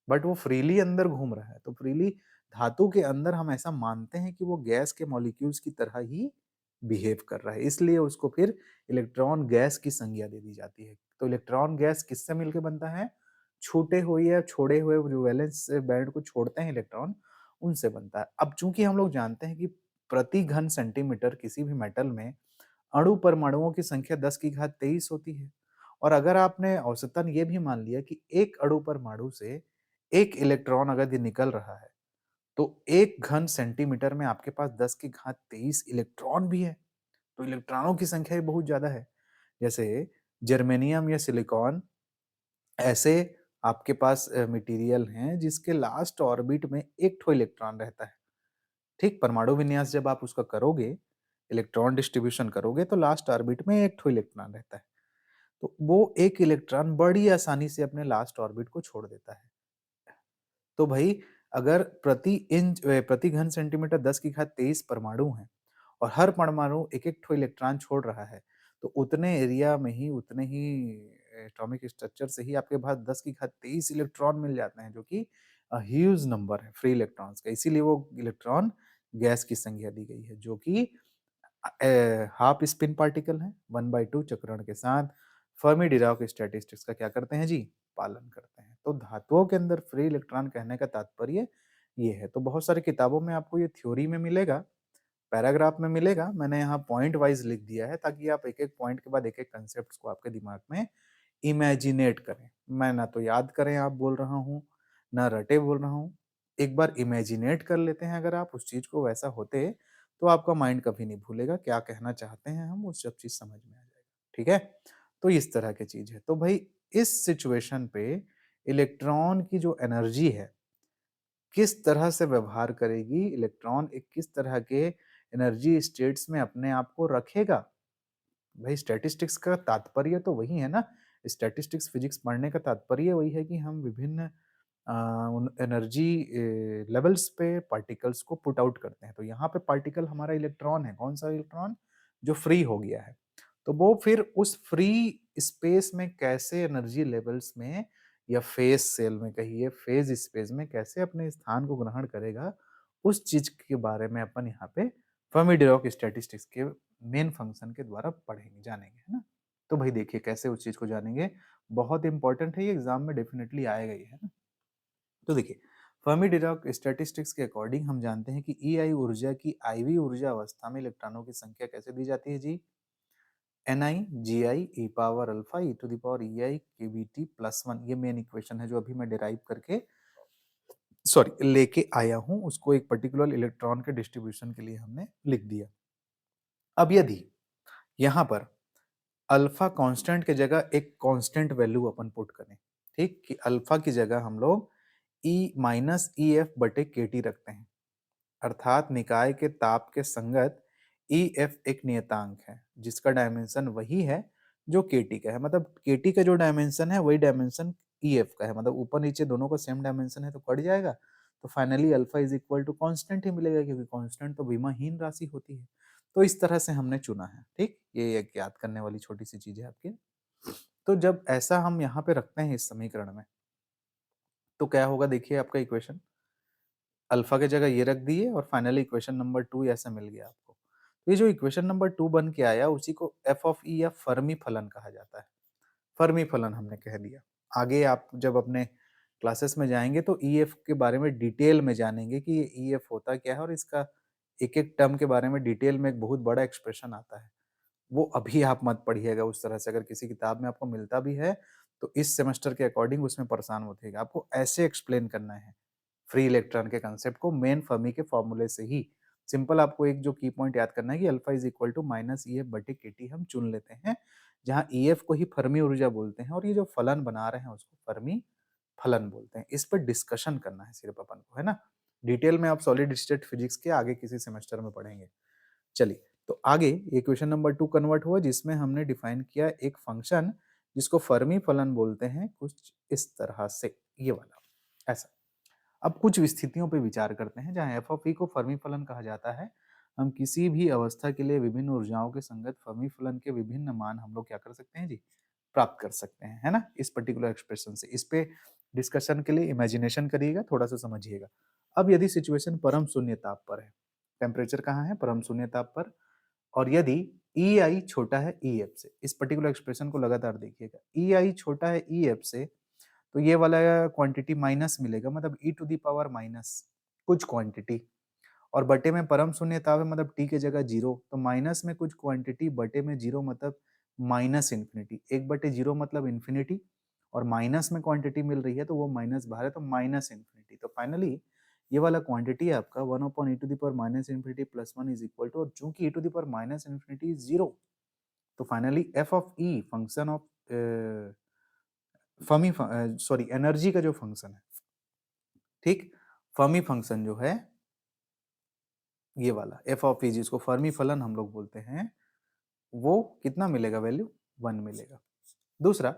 Speaker 1: बट वो फ्रीली अंदर घूम रहा है। तो फ्रीली धातु के अंदर हम ऐसा मानते हैं कि वो गैस के मॉलिक्यूल्स की तरह ही बिहेव कर रहा है, इसलिए उसको फिर इलेक्ट्रॉन गैस की संज्ञा दे दी जाती है। तो इलेक्ट्रॉन गैस किससे मिलकर बनता है? छूटे हुए या छोड़े हुए जो वैलेंस बैंड को छोड़ते हैं इलेक्ट्रॉन, उनसे बनता है। अब चूंकि हम लोग जानते हैं कि प्रति घन सेंटीमीटर किसी भी मेटल में अणु परमाणुओं की संख्या 10 की घात 23 होती है। और अगर आपने औसतन ये भी मान लिया कि एक अणु परमाणु से एक इलेक्ट्रॉन अगर ये निकल रहा है, तो एक घन सेंटीमीटर में आपके पास 10 की घात 23 इलेक्ट्रॉन भी है। तो इलेक्ट्रॉनों की संख्या भी बहुत ज्यादा है। जैसे जर्मेनियम या सिलिकॉन ऐसे आपके पास मटेरियल हैं जिसके लास्ट ऑर्बिट में एक ठो इलेक्ट्रॉन रहता है। ठीक, परमाणु विन्यास जब आप उसका करोगे, इलेक्ट्रॉन डिस्ट्रीब्यूशन करोगे, तो लास्ट ऑर्बिट में एक ठो इलेक्ट्रॉन रहता है। तो वो एक इलेक्ट्रॉन बड़ी आसानी से अपने लास्ट ऑर्बिट को छोड़ देता है। तो भाई अगर प्रति घन सेंटीमीटर 10 की घात 23 परमाणु हैं और हर परमाणु एक-एक ठो इलेक्ट्रॉन छोड़ रहा है, तो उतने एरिया में ही उतने ही एटॉमिक स्ट्रक्चर से ही आपके पास 10 की घात 23 इलेक्ट्रॉन मिल जाते हैं, जो कि ह्यूज नंबर है फ्री इलेक्ट्रॉन्स का। इसीलिए वो इलेक्ट्रॉन गैस की संज्ञा दी गई है, जो कि हाफ स्पिन पार्टिकल है, 1/2 चक्रण के साथ फर्मी डिराक स्टैटिस्टिक्स का क्या करते हैं जी? पालन करते हैं। तो धातुओं के अंदर फ्री इलेक्ट्रॉन कहने का तात्पर्य ये है। तो बहुत सारी किताबों में आपको ये थ्योरी में मिलेगा, पैराग्राफ में मिलेगा। मैंने यहाँ पॉइंट वाइज लिख दिया है ताकि आप एक-एक पॉइंट के बाद एक-एक कंसेप्ट को आपके दिमाग में इमेजिनेट करें। मैं ना तो याद करें आप बोल रहा हूँ, ना रटे बोल रहा हूँ। एक बार इमेजिनेट कर लेते हैं अगर आप उस चीज़ को, वैसा होते, तो आपका माइंड कभी नहीं भूलेगा क्या कहना चाहते हैं हम, वो सब चीज़ समझ में आ जाएगा। ठीक है? तो इस तरह की चीज़ है। तो भई इस सिचुएशन पे इलेक्ट्रॉन की जो एनर्जी है, किस तरह से व्यवहार करेगी, इलेक्ट्रॉन एक किस तरह के एनर्जी स्टेट्स में अपने आप को रखेगा? भाई स्टैटिस्टिक्स का तात्पर्य तो वही है ना। स्टैटिस्टिक्स फिजिक्स पढ़ने का तात्पर्य वही है कि हम विभिन्न उन एनर्जी लेवल्स पे पार्टिकल्स को पुट आउट करते हैं। तो यहाँ पे पार्टिकल हमारा इलेक्ट्रॉन है। कौन सा इलेक्ट्रॉन? जो फ्री हो गया है। तो वो फिर उस फ्री स्पेस में कैसे एनर्जी लेवल्स में या फेज सेल में कहिए, फेज स्पेस में कैसे अपने स्थान को ग्रहण करेगा, उस चीज के बारे में अपन यहाँ पे फर्मी डिराक स्टैटिस्टिक्स के मेन फंक्शन के द्वारा पढ़ेंगे, जानेंगे, है ना। तो भाई देखिए कैसे उस चीज को जानेंगे, बहुत इंपॉर्टेंट है ये, एग्जाम में डेफिनेटली आएगा ही, है ना। तो देखिए फर्मी डिराक स्टैटिस्टिक्स के अकॉर्डिंग हम जानते हैं कि ई आई ऊर्जा की IV ऊर्जा अवस्था में इलेक्ट्रॉनों की संख्या कैसे दी जाती है जी? Ni gi e to the power ei kbt plus 1। ये मेन इक्वेशन है जो अभी मैं डिराइव करके सॉरी लेके आया हूं, उसको एक पर्टिकुलर इलेक्ट्रॉन के डिस्ट्रीब्यूशन के लिए हमने लिख दिया। अब यदि यहाँ पर अल्फा कांस्टेंट की जगह एक कांस्टेंट वैल्यू अपन पुट करें, ठीक, कि अल्फा की जगह हम लोग E माइनस ई एफ बटे के टी रखते हैं, अर्थात निकाय के ताप के संगत ई एफ एक नियतांक है जिसका डायमेंशन वही है जो के टी का है। मतलब के टी का जो डायमेंशन है वही डायमेंशन ई एफ का है। मतलब ऊपर नीचे दोनों का सेम डायमेंशन है तो कट जाएगा। तो finally alpha is equal to constant ही मिलेगा, क्योंकि कांस्टेंट तो विमाहीन राशि होती है। तो इस तरह से हमने चुना है। ठीक, ये एक याद करने वाली छोटी सी चीज है आपकी। तो जब ऐसा हम यहाँ पे रखते हैं इस समीकरण में, तो क्या होगा देखिए आपका इक्वेशन, अल्फा की जगह ये रख दिए और फाइनली इक्वेशन नंबर 2 ऐसा मिल गया आपको। तो ये जो इक्वेशन नंबर 2 बन के आया उसी को एफ ऑफ ई या फर्मी फलन कहा जाता है। फर्मी फलन हमने कह दिया। आगे आप जब अपने क्लासेस में जाएंगे तो ई एफ के बारे में डिटेल में जानेंगे कि ये ई एफ होता क्या है, और इसका एक एक टर्म के बारे में डिटेल में एक बहुत बड़ा एक्सप्रेशन आता है। वो अभी आप मत पढ़िएगा उस तरह से, अगर किसी किताब में आपको मिलता भी है तो इस सेमेस्टर के अकॉर्डिंग उसमें परेशान मत होइएगा। आपको ऐसे एक्सप्लेन करना है फ्री इलेक्ट्रॉन के कंसेप्ट को मेन फर्मी के फॉर्मूले से ही। सिंपल आपको एक जो की पॉइंट याद करना है कि alpha is equal to minus E F बटे के टी हम चुन लेते हैं, जहाँ ई एफ को ही फर्मी ऊर्जा बोलते हैं और ये जो फलन बना रहे हैं उसको फर्मी फलन बोलते हैं। इस पर डिस्कशन करना है सिर्फ अपन को, है ना। डिटेल में आप सॉलिड स्टेट फिजिक्स के आगे किसी सेमेस्टर में पढ़ेंगे। चलिए तो आगे ये क्वेश्चन नंबर 2 कन्वर्ट हुआ जिसमें हमने डिफाइन किया एक फंक्शन जिसको फर्मी फलन बोलते हैं कुछ इस तरह से, ये वाला ऐसा। अब कुछ स्थितियों पे विचार करते हैं जहां एफ ऑफ ई को फर्मी फलन कहा जाता है। हम किसी भी अवस्था के लिए विभिन्न ऊर्जाओं के संगत फर्मी फलन के विभिन्न मान हम लोग क्या कर सकते हैं जी, प्राप्त कर सकते हैं, है ना, इस पर्टिकुलर एक्सप्रेशन से। इस पे डिस्कशन के लिए इमेजिनेशन करिएगा, थोड़ा सा समझिएगा। अब यदि सिचुएशन परम शून्य ताप पर है, टेम्परेचर कहाँ है, परम शून्य ताप पर, और यदि ई आई छोटा है ई एफ से, इस पर्टिकुलर एक्सप्रेशन को लगातार देखिएगा, ई आई छोटा है ई एफ से, तो ये वाला क्वांटिटी माइनस मिलेगा, मतलब E to the power minus कुछ क्वांटिटी, और बटे में परम शून्य ताप है मतलब टी के जगह जीरो, तो माइनस में कुछ क्वांटिटी बटे में जीरो मतलब माइनस इन्फिनिटी, एक बटे जीरो मतलब इन्फिनिटी, और माइनस में क्वांटिटी मिल रही है तो वो माइनस बाहर है तो माइनस इन्फिनिटी। तो फाइनली ये वाला क्वांटिटी है आपका 1 upon E to the power minus infinity plus 1 is equal to, और चूंकि e to the power minus infinity is zero, तो finally f of e function of Fermi sorry energy का जो फंक्शन है, ठीक, फर्मी फंक्शन जो है ये वाला एफ ऑफ ई जिसको फर्मी फलन हम लोग बोलते हैं, वो कितना मिलेगा, वैल्यू 1 मिलेगा। दूसरा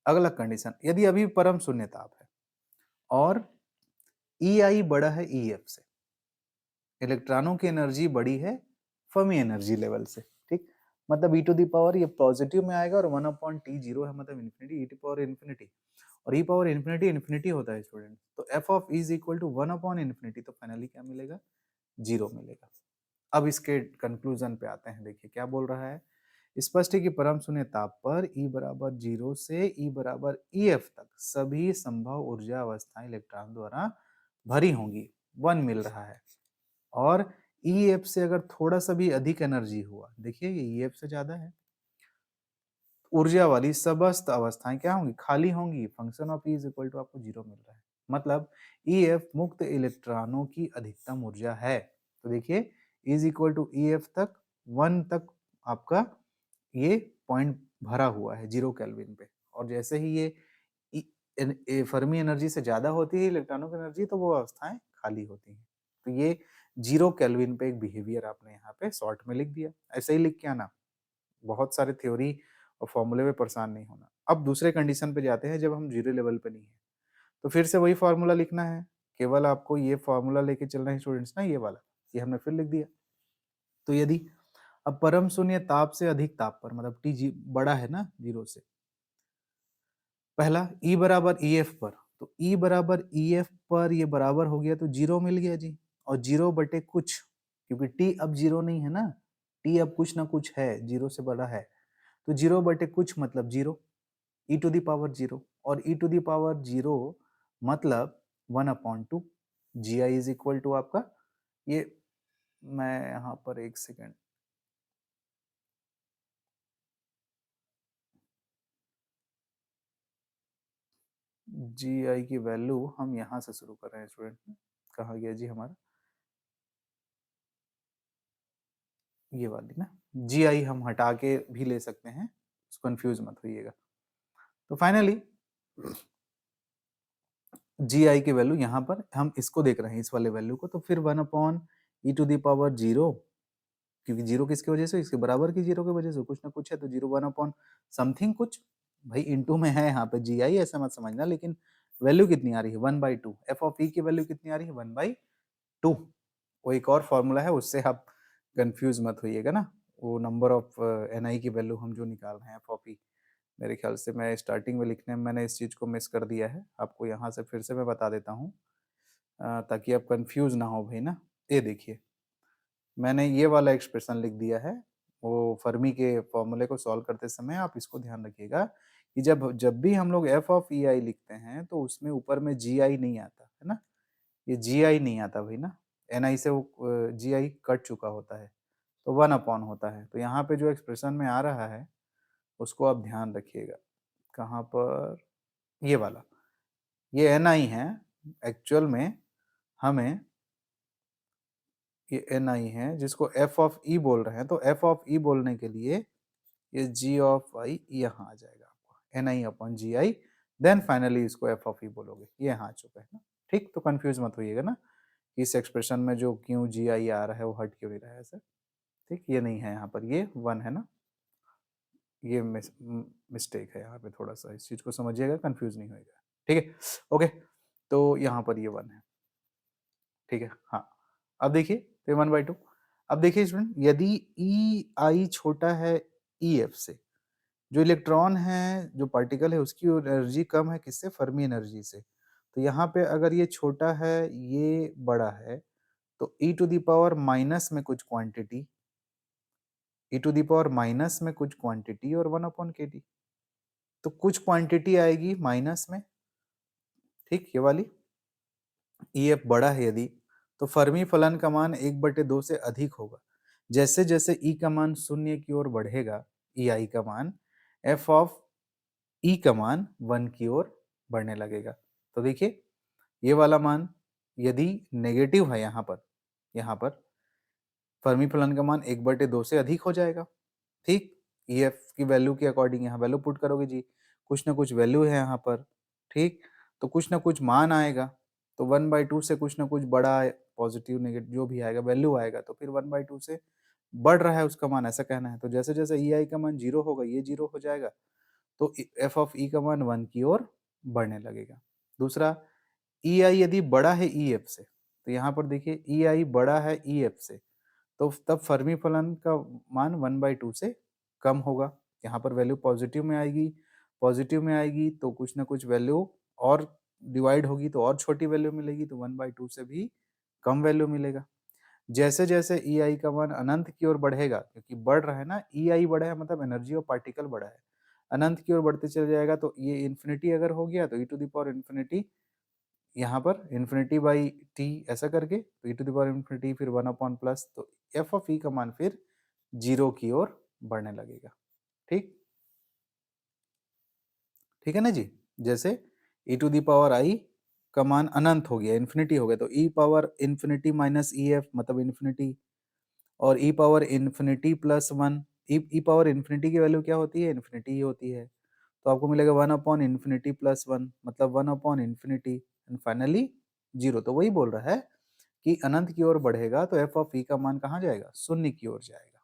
Speaker 1: अगला कंडीशन, यदि अभी परम शून्य ताप है और ई आई बड़ा है ई एफ से, इलेक्ट्रॉनों की एनर्जी बड़ी है फर्मी एनर्जी लेवल से, ठीक, मतलब ई टू दी पावर ये पॉजिटिव में आएगा और 1 अपॉन टी जीरो है मतलब infinity, E to power infinity, और ई पावर इन्फिनिटी इन्फिनिटी होता है स्टूडेंट, तो F of is equal to 1 upon infinity, तो फाइनली क्या मिलेगा, जीरो मिलेगा। अब इसके कंक्लूजन पे आते हैं, देखिए क्या बोल रहा है, स्पष्ट है कि परम शून्य ताप पर E बराबर जीरो से E बराबर EF तक सभी संभव ऊर्जा अवस्थाएं इलेक्ट्रॉन द्वारा भरी होंगी, 1 मिल रहा है, और EF से अगर थोड़ा सा भी अधिक एनर्जी हुआ, देखिए ये EF से ज्यादा है, ऊर्जा वाली समस्त अवस्थाएं क्या होंगी, खाली होंगी, function of E is equal to आपको जीरो मिल रहा है, मतलब EF मुक्त इलेक्ट्रॉनों की अधिकतम ऊर्जा है। तो देखिए इज इक्वल टू EF तक 1 तक आपका ये पॉइंट भरा हुआ है जीरो केल्विन पे, और जैसे ही ये फर्मी एनर्जी से ज्यादा होती है इलेक्ट्रॉनों की एनर्जी, तो वो अवस्थाएं खाली होती हैं। तो ये जीरो केल्विन पे एक बिहेवियर आपने यहाँ पे शॉर्ट में लिख दिया, ऐसे ही लिख के आना, बहुत सारे थ्योरी और फॉर्मूले में परेशान नहीं होना। अब दूसरे कंडीशन पे जाते हैं, जब हम जीरो लेवल पे नहीं है, तो फिर से वही फॉर्मूला लिखना है, केवल आपको ये फॉर्मूला लेके चलना है स्टूडेंट्स ना, ये वाला, ये हमने फिर लिख दिया। तो यदि अब परम शून्य ताप से अधिक ताप पर, मतलब टी जी बड़ा है ना जीरो से, पहला E बराबर ई एफ पर, तो E बराबर ई एफ पर ये बराबर हो गया तो जीरो मिल गया जी, और जीरो बटे कुछ, क्योंकि टी अब जीरो नहीं है ना, टी अब कुछ ना कुछ है, जीरो से बड़ा है, तो जीरो बटे कुछ मतलब zero, E to the power zero, और E to the power zero मतलब 1 upon two, ji I is equal to आपका ये, मैं यहाँ पर एक सेकेंड, जी आई की वैल्यू हम यहाँ से शुरू कर रहे हैं स्टूडेंट, कहाँ गया जी हमारा, ये वाली ना, जी आई हम हटा के भी ले सकते हैं, कंफ्यूज मत होइएगा। तो फाइनली जी आई की वैल्यू यहाँ पर हम इसको देख रहे हैं, इस वाले वैल्यू को, तो फिर 1 upon E to the power zero, क्योंकि जीरो किसकी वजह से, इसके बराबर की जीरो की वजह से, कुछ ना कुछ है, तो जीरो 1 अपॉन समथिंग कुछ, भाई इनटू में है यहाँ पे जी आई, ऐसा मत समझना, लेकिन वैल्यू कितनी आ रही है 1/2, एफ ऑफ ई की वैल्यू कितनी आ रही है 1/2, वो एक और फॉर्मूला है, उससे आप कंफ्यूज मत होइएगा ना, वो नंबर ऑफ एन आई की वैल्यू हम जो निकाल रहे हैं एफ ऑफ ई, मेरे ख्याल से मैं स्टार्टिंग में लिखने में मैंने इस चीज़ को मिस कर दिया है, आपको यहाँ से फिर से मैं बता देता हूँ, ताकि आप कंफ्यूज ना हो भाई ना। ये देखिए मैंने ये वाला एक्सप्रेशन लिख दिया है, वो फर्मी के फॉर्मूले को सॉल्व करते समय आप इसको ध्यान रखिएगा कि जब जब भी हम लोग एफ ऑफ ई आई लिखते हैं तो उसमें ऊपर में जी आई नहीं आता है ना, ये जी आई नहीं आता भाई ना, एन आई से वो जी आई कट चुका होता है, तो 1 अपॉन होता है, तो यहाँ पे जो एक्सप्रेशन में आ रहा है उसको आप ध्यान रखिएगा, कहाँ पर, ये वाला, ये एन आई है, एक्चुअल में हमें ये एन आई है जिसको एफ ऑफ ई बोल रहे हैं, तो एफ ऑफ ई बोलने के लिए ये जी ऑफ आई यहाँ आ जाएगा आपको, N i upon g I, then finally इसको एफ ऑफ ई बोलोगे, ये यहाँ आ चुका है ना, ठीक, तो कंफ्यूज मत होइएगा ना, इस एक्सप्रेशन में जो क्यों जी आई आ रहा है वो हट क्यों नहीं रहा है ऐसे। ठीक, ये नहीं है यहाँ पर, ये 1 है ना, ये मिस्टेक है यहाँ पे, थोड़ा सा इस चीज को समझिएगा, कंफ्यूज नहीं होएगा। ठीक है, ओके, तो यहाँ पर ये 1 है। ठीक है, हाँ, अब देखिए तो 1/2। अब देखिए स्टूडेंट, यदि ई आई छोटा है ई एफ से, जो इलेक्ट्रॉन है, जो पार्टिकल है, उसकी एनर्जी कम है किससे, फर्मी एनर्जी से। तो यहाँ पे अगर ये छोटा है, ये बड़ा है, तो E to the power minus में कुछ quantity, E to the power minus में कुछ क्वांटिटी और 1/kT, तो कुछ क्वांटिटी आएगी माइनस में, ठीक, ये वाली। ई एफ बड़ा है यदि, तो फर्मी फलन का मान 1/2 से अधिक होगा। जैसे जैसे ई का मान शून्य की ओर बढ़ेगा, ई आई का मान, एफ ऑफ ई का मान 1 की ओर बढ़ने लगेगा। तो देखिए ये वाला मान यदि नेगेटिव है यहाँ पर फर्मी फलन का मान 1/2 से अधिक हो जाएगा। ठीक, ई एफ की वैल्यू के अकॉर्डिंग यहाँ वैल्यू पुट करोगे जी, कुछ ना कुछ वैल्यू है यहाँ पर। ठीक, तो कुछ ना कुछ मान आएगा, तो 1/2 से कुछ ना कुछ बड़ा पॉजिटिव नेगेटिव जो भी आएगा वैल्यू आएगा, तो फिर 1/2 से बढ़ रहा है उसका मान, ऐसा कहना है। तो जैसे जैसे ई आई का मान 0 होगा, ये 0 हो जाएगा, तो एफ ऑफ ई का मान 1 की ओर बढ़ने लगेगा। दूसरा, ई आई यदि बड़ा है ई एफ से, तो यहाँ पर देखिए ई आई बड़ा है ई एफ से, तो तब फर्मी फलन का मान 1/2 से कम होगा। यहाँ पर वैल्यू पॉजिटिव में आएगी, पॉजिटिव में आएगी तो कुछ ना कुछ वैल्यू और डिवाइड होगी, तो और छोटी वैल्यू मिलेगी, तो 1/2 से भी कम वैल्यू मिलेगा। जैसे जैसे ई आई का मान अनंत की ओर बढ़ेगा, क्योंकि बढ़ रहा है ना, ई आई बढ़ा है मतलब एनर्जी ऑफ पार्टिकल बढ़ा है, अनंत की ओर बढ़ते चले जाएगा, तो ये इन्फिनिटी अगर हो गया तो E to the power infinity, यहाँ पर इन्फिनिटी बाई टी ऐसा करके, तो E to the power infinity, फिर 1/+, तो एफ ऑफ ई का मान फिर 0 की ओर बढ़ने लगेगा। ठीक, ठीक है ना जी। जैसे e to the power i का मान अनंत हो गया, इन्फिनिटी हो गया, तो ई पावर इन्फिनिटी माइनस ई एफ मतलब इन्फिनिटी, और ई power infinity plus 1, e power infinity की वैल्यू क्या होती है, इन्फिनिटी ही होती है, तो आपको मिलेगा 1/इन्फिनिटी प्लस 1 मतलब 1/इन्फिनिटी, एंड फाइनली 0। तो वही बोल रहा है कि अनंत की ओर बढ़ेगा तो एफ ऑफ ई का मान कहाँ जाएगा, शून्य की ओर जाएगा।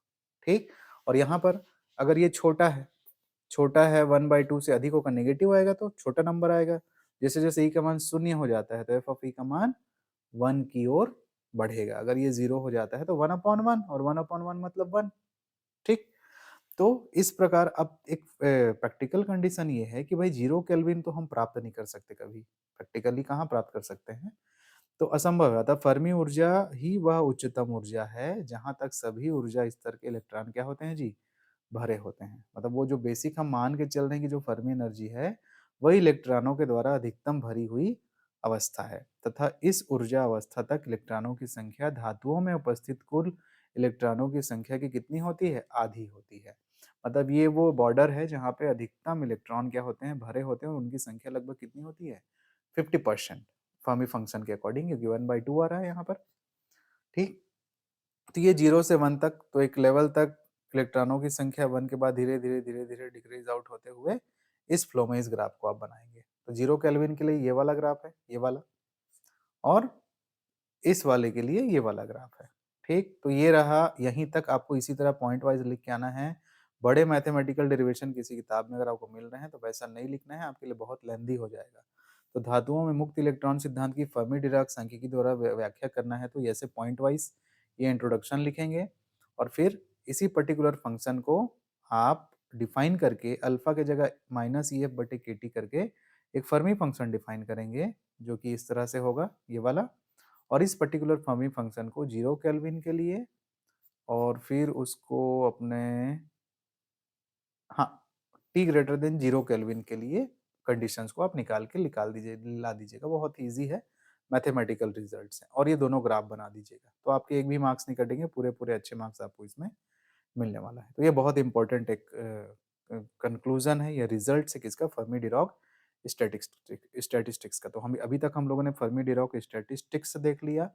Speaker 1: ठीक, और यहाँ पर अगर ये छोटा है 1/2 से अधिक होकर नेगेटिव आएगा, तो छोटा नंबर आएगा। जैसे जैसे ई का मान शून्य हो जाता है, तो एफ ऑफ ई का मान 1 की ओर बढ़ेगा। अगर ये 0 हो जाता है तो 1/1, और 1/1 मतलब 1। ठीक, तो इस प्रकार अब एक प्रैक्टिकल कंडीशन ये है कि भाई 0 केल्विन तो हम प्राप्त नहीं कर सकते कभी, प्रैक्टिकली कहाँ प्राप्त कर सकते हैं, तो असंभव है। अतः फर्मी ऊर्जा ही वह उच्चतम ऊर्जा है जहां तक सभी ऊर्जा स्तर के इलेक्ट्रॉन क्या होते हैं जी, भरे होते हैं। मतलब वो जो बेसिक हम मान के चल रहे हैं कि जो फर्मी एनर्जी है, वही इलेक्ट्रॉनों के द्वारा अधिकतम भरी हुई अवस्था है, तथा इस ऊर्जा अवस्था तक इलेक्ट्रॉनों की संख्या धातुओं में उपस्थित कुल इलेक्ट्रॉनों की संख्या की कितनी होती है, आधी होती है। मतलब ये वो बॉर्डर है जहाँ पे अधिकतम इलेक्ट्रॉन क्या होते हैं, भरे होते हैं, और उनकी संख्या लगभग कितनी होती है, 50% फर्मी फंक्शन के अकॉर्डिंग, क्योंकि 1/2 आ रहा है यहाँ पर। ठीक, तो ये 0 से 1 तक, तो एक लेवल तक इलेक्ट्रॉनों की संख्या 1 के बाद धीरे धीरे धीरे धीरे डिक्रीज आउट होते हुए इस फ्लो में इस ग्राफ को आप बनाएंगे। तो 0 केल्विन के लिए ये वाला ग्राफ है, ये वाला, और इस वाले के लिए ये वाला ग्राफ है। ठीक, तो ये रहा, यहीं तक आपको इसी तरह पॉइंट वाइज लिख के आना है। बड़े मैथमेटिकल डेरिवेशन किसी किताब में अगर आपको मिल रहे हैं तो वैसा नहीं लिखना है, आपके लिए बहुत लेंदी हो जाएगा। तो धातुओं में मुक्त इलेक्ट्रॉन सिद्धांत की फर्मी डिराक सांख्यिकी द्वारा व्याख्या करना है, तो ऐसे पॉइंट वाइज ये इंट्रोडक्शन लिखेंगे, और फिर इसी पर्टिकुलर फंक्शन को आप डिफाइन करके अल्फा के जगह -EF/kT करके एक फर्मी फंक्शन डिफाइन करेंगे, जो कि इस तरह से होगा, ये वाला। और इस पर्टिकुलर फर्मी फंक्शन को 0 केल्विन के लिए, और फिर उसको अपने, हाँ, टी ग्रेटर देन 0 केल्विन के लिए कंडीशंस को आप निकाल के ला दीजिएगा। बहुत ही ईजी है, मैथमेटिकल रिजल्ट्स हैं, और ये दोनों ग्राफ बना दीजिएगा, तो आपके एक भी मार्क्स नहीं कटेंगे, पूरे पूरे अच्छे मार्क्स आपको इसमें मिलने वाला है। तो ये बहुत इंपॉर्टेंट एक कंक्लूजन है, ये रिजल्ट है किसका, फर्मी डिरॉक स्टैटिस्टिक्स का। तो हम अभी तक हम लोगों ने फर्मी डिरॉक स्टैटिस्टिक्स देख लिया,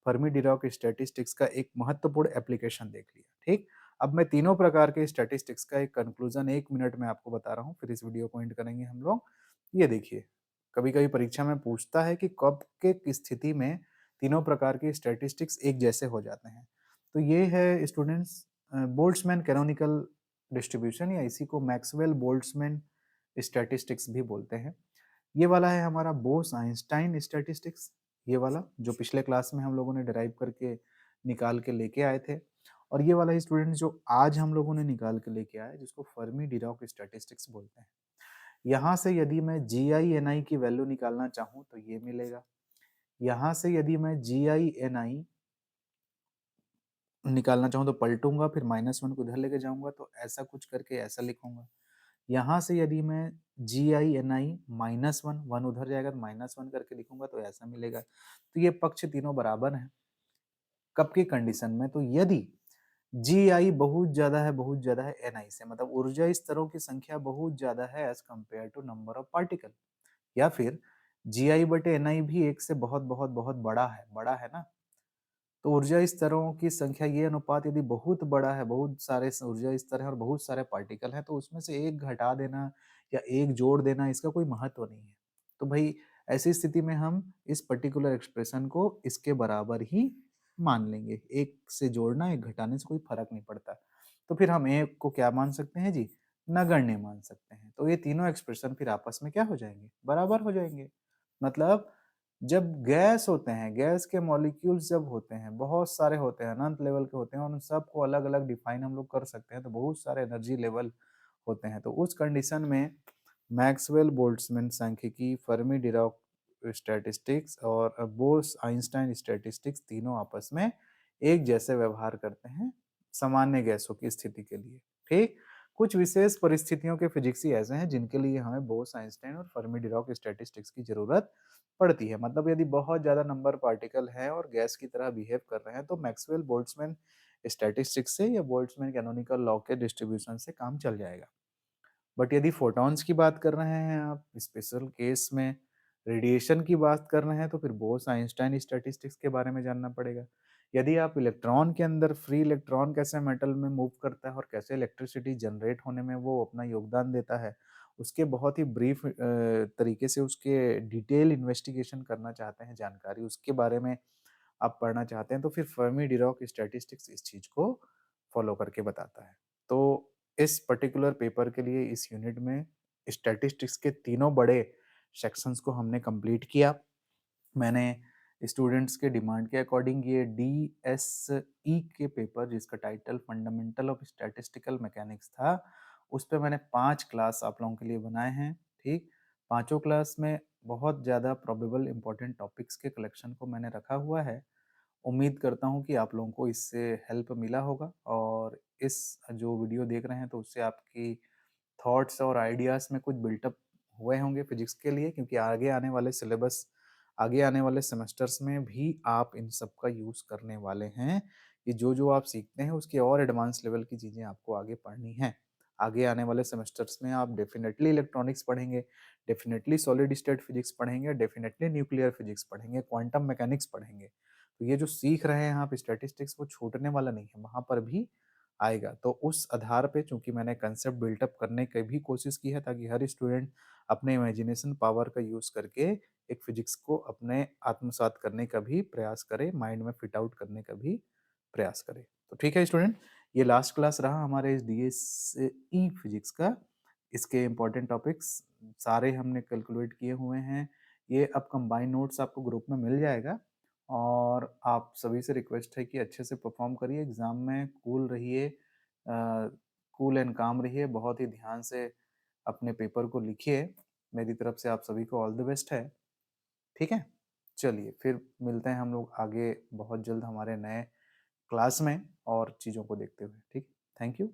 Speaker 1: फर्मी डिरॉक स्टैटिस्टिक्स का एक महत्वपूर्ण एप्लीकेशन देख लिया। ठीक, अब मैं तीनों प्रकार के स्टैटिस्टिक्स का एक कंक्लूजन 1 मिनट में आपको बता रहा हूँ, फिर इस वीडियो को एंड करेंगे हम लोग। ये देखिए, कभी कभी परीक्षा में पूछता है कि कब के स्थिति में तीनों प्रकार के स्टैटिस्टिक्स एक जैसे हो जाते हैं। तो ये है स्टूडेंट्स बोल्ट्जमैन कैनोनिकल डिस्ट्रीब्यूशन या इसी को मैक्सवेल बोल्ट्जमैन स्टैटिस्टिक्स भी बोलते हैं। ये वाला है हमारा बोस आइंस्टाइन स्टैटिस्टिक्स, ये वाला जो पिछले क्लास में हम लोगों ने डिराइव करके निकाल के लेके आए थे। और ये वाला स्टूडेंट जो आज हम लोगों ने निकाल के लेके आए जिसको फर्मी डिराक स्टैटिस्टिक्स बोलते हैं। यहाँ से यदि मैं जी आई एन आई की वैल्यू निकालना चाहूँ तो ये मिलेगा। यहाँ से यदि मैं जी आई एन आई निकालना चाहूँ तो पलटूंगा, फिर -1 को इधर लेके जाऊंगा तो ऐसा कुछ करके ऐसा लिखूंगा। यहाँ से यदि मैं जी आई एन आई -1, 1 उधर जाएगा तो -1 करके लिखूंगा तो ऐसा मिलेगा। तो ये पक्ष तीनों बराबर हैं। कब की कंडीशन में? तो यदि जी आई बहुत ज्यादा है एन आई से, मतलब ऊर्जा स्तरों की संख्या बहुत ज्यादा है as compared to number of particle, या फिर जी आई बटे एन आई भी एक से बहुत बहुत बहुत बड़ा है ना। तो ऊर्जा स्तरों की संख्या, ये अनुपात यदि बहुत बड़ा है, बहुत सारे ऊर्जा स्तर हैं और बहुत सारे पार्टिकल हैं, तो उसमें से एक घटा देना या एक जोड़ देना इसका कोई महत्व नहीं है। तो भाई ऐसी स्थिति में हम इस पर्टिकुलर एक्सप्रेशन को इसके बराबर ही मान लेंगे। एक से जोड़ना एक घटाने से कोई फर्क नहीं पड़ता। तो फिर हम एक को क्या मान सकते हैं जी? नगण्य मान सकते हैं। तो ये तीनों एक्सप्रेशन फिर आपस में क्या हो जाएंगे? बराबर हो जाएंगे। मतलब जब गैस होते हैं, गैस के मॉलिक्यूल्स जब होते हैं, बहुत सारे होते हैं, अनंत लेवल के होते हैं और उन सबको अलग-अलग डिफाइन हम लोग कर सकते हैं, तो बहुत सारे एनर्जी लेवल होते हैं। तो उस कंडीशन में मैक्सवेल बोल्ट्जमैन सांख्यिकी, फर्मी डिराक स्टैटिस्टिक्स और बोस आइंस्टाइन स्टैटिस्टिक्स तीनों आपस में एक जैसे व्यवहार करते हैं सामान्य गैसों की स्थिति के लिए। ठीक? कुछ विशेष परिस्थितियों के फिजिक्स ही ऐसे हैं जिनके लिए हमें बोस आइंस्टाइन और फर्मी डिराक स्टैटिस्टिक्स की जरूरत पड़ती है। मतलब यदि बहुत ज्यादा नंबर पार्टिकल है और गैस की तरह बिहेव कर रहे हैं तो मैक्सवेल बोल्ट्जमैन स्टैटिस्टिक्स से या बोल्ट्जमैन कैनोनिकल लॉ के डिस्ट्रीब्यूशन से काम चल जाएगा। बट यदि फोटॉन्स की बात कर रहे हैं आप, स्पेशल केस में रेडिएशन की बात कर रहे हैं, तो फिर बोस आइंस्टाइन स्टैटिस्टिक्स के बारे में जानना पड़ेगा। यदि आप इलेक्ट्रॉन के अंदर फ्री इलेक्ट्रॉन कैसे मेटल में मूव करता है और कैसे इलेक्ट्रिसिटी जनरेट होने में वो अपना योगदान देता है, उसके बहुत ही ब्रीफ तरीके से उसके डिटेल इन्वेस्टिगेशन करना चाहते हैं, जानकारी उसके बारे में आप पढ़ना चाहते हैं, तो फिर फर्मी डिराक स्टैटिस्टिक्स इस चीज को फॉलो करके बताता है। तो इस पर्टिकुलर पेपर के लिए इस यूनिट में स्टैटिस्टिक्स के तीनों बड़े सेक्शंस को हमने कंप्लीट किया। मैंने स्टूडेंट्स के डिमांड के अकॉर्डिंग ये DSE के पेपर जिसका title fundamental of statistical mechanics था, उस पे मैंने 5 क्लास आप लोगों के लिए बनाए हैं। ठीक, पांचों क्लास में बहुत ज़्यादा प्रोबेबल इंपॉर्टेंट टॉपिक्स के कलेक्शन को मैंने रखा हुआ है। उम्मीद करता हूँ कि आप लोगों को इससे हेल्प मिला होगा और इस जो वीडियो देख रहे हैं तो उससे आपकी थॉट्स और आइडियाज़ में कुछ बिल्टअप हुए होंगे फिजिक्स के लिए, क्योंकि आगे आने वाले सिलेबस, आगे आने वाले सेमेस्टर्स में भी आप इन सब का यूज़ करने वाले हैं। ये जो आप सीखते हैं उसकी और एडवांस लेवल की चीज़ें आपको आगे पढ़नी हैं। आगे आने वाले सेमेस्टर्स में आप डेफिनेटली इलेक्ट्रॉनिक्स पढ़ेंगे, डेफिनेटली सॉलिड स्टेट फिजिक्स पढ़ेंगे, डेफिनेटली न्यूक्लियर फिजिक्स पढ़ेंगे, क्वांटम मैकेनिक्स पढ़ेंगे। तो ये जो सीख रहे हैं आप स्टैटिस्टिक्स, वो छूटने वाला नहीं है, वहाँ पर भी आएगा। तो उस आधार पे चूंकि मैंने कंसेप्ट बिल्टअप करने की भी कोशिश की है ताकि हर स्टूडेंट अपने इमेजिनेशन पावर का यूज करके एक फिजिक्स को अपने आत्मसात करने का भी प्रयास करे, माइंड में फिट आउट करने का भी प्रयास करे। तो ठीक है स्टूडेंट, ये लास्ट क्लास रहा हमारे इस DSE फिजिक्स का। इसके इम्पोर्टेंट टॉपिक्स सारे हमने कैलकुलेट किए हुए हैं। ये अब कंबाइन नोट्स आपको ग्रुप में मिल जाएगा और आप सभी से रिक्वेस्ट है कि अच्छे से परफॉर्म करिए एग्ज़ाम में, कूल रहिए, कूल एंड काम रहिए, बहुत ही ध्यान से अपने पेपर को लिखिए। मेरी तरफ से आप सभी को ऑल द बेस्ट है। ठीक है, चलिए फिर मिलते हैं हम लोग आगे बहुत जल्द हमारे नए क्लास में और चीज़ों को देखते हुए। ठीक, थैंक यू।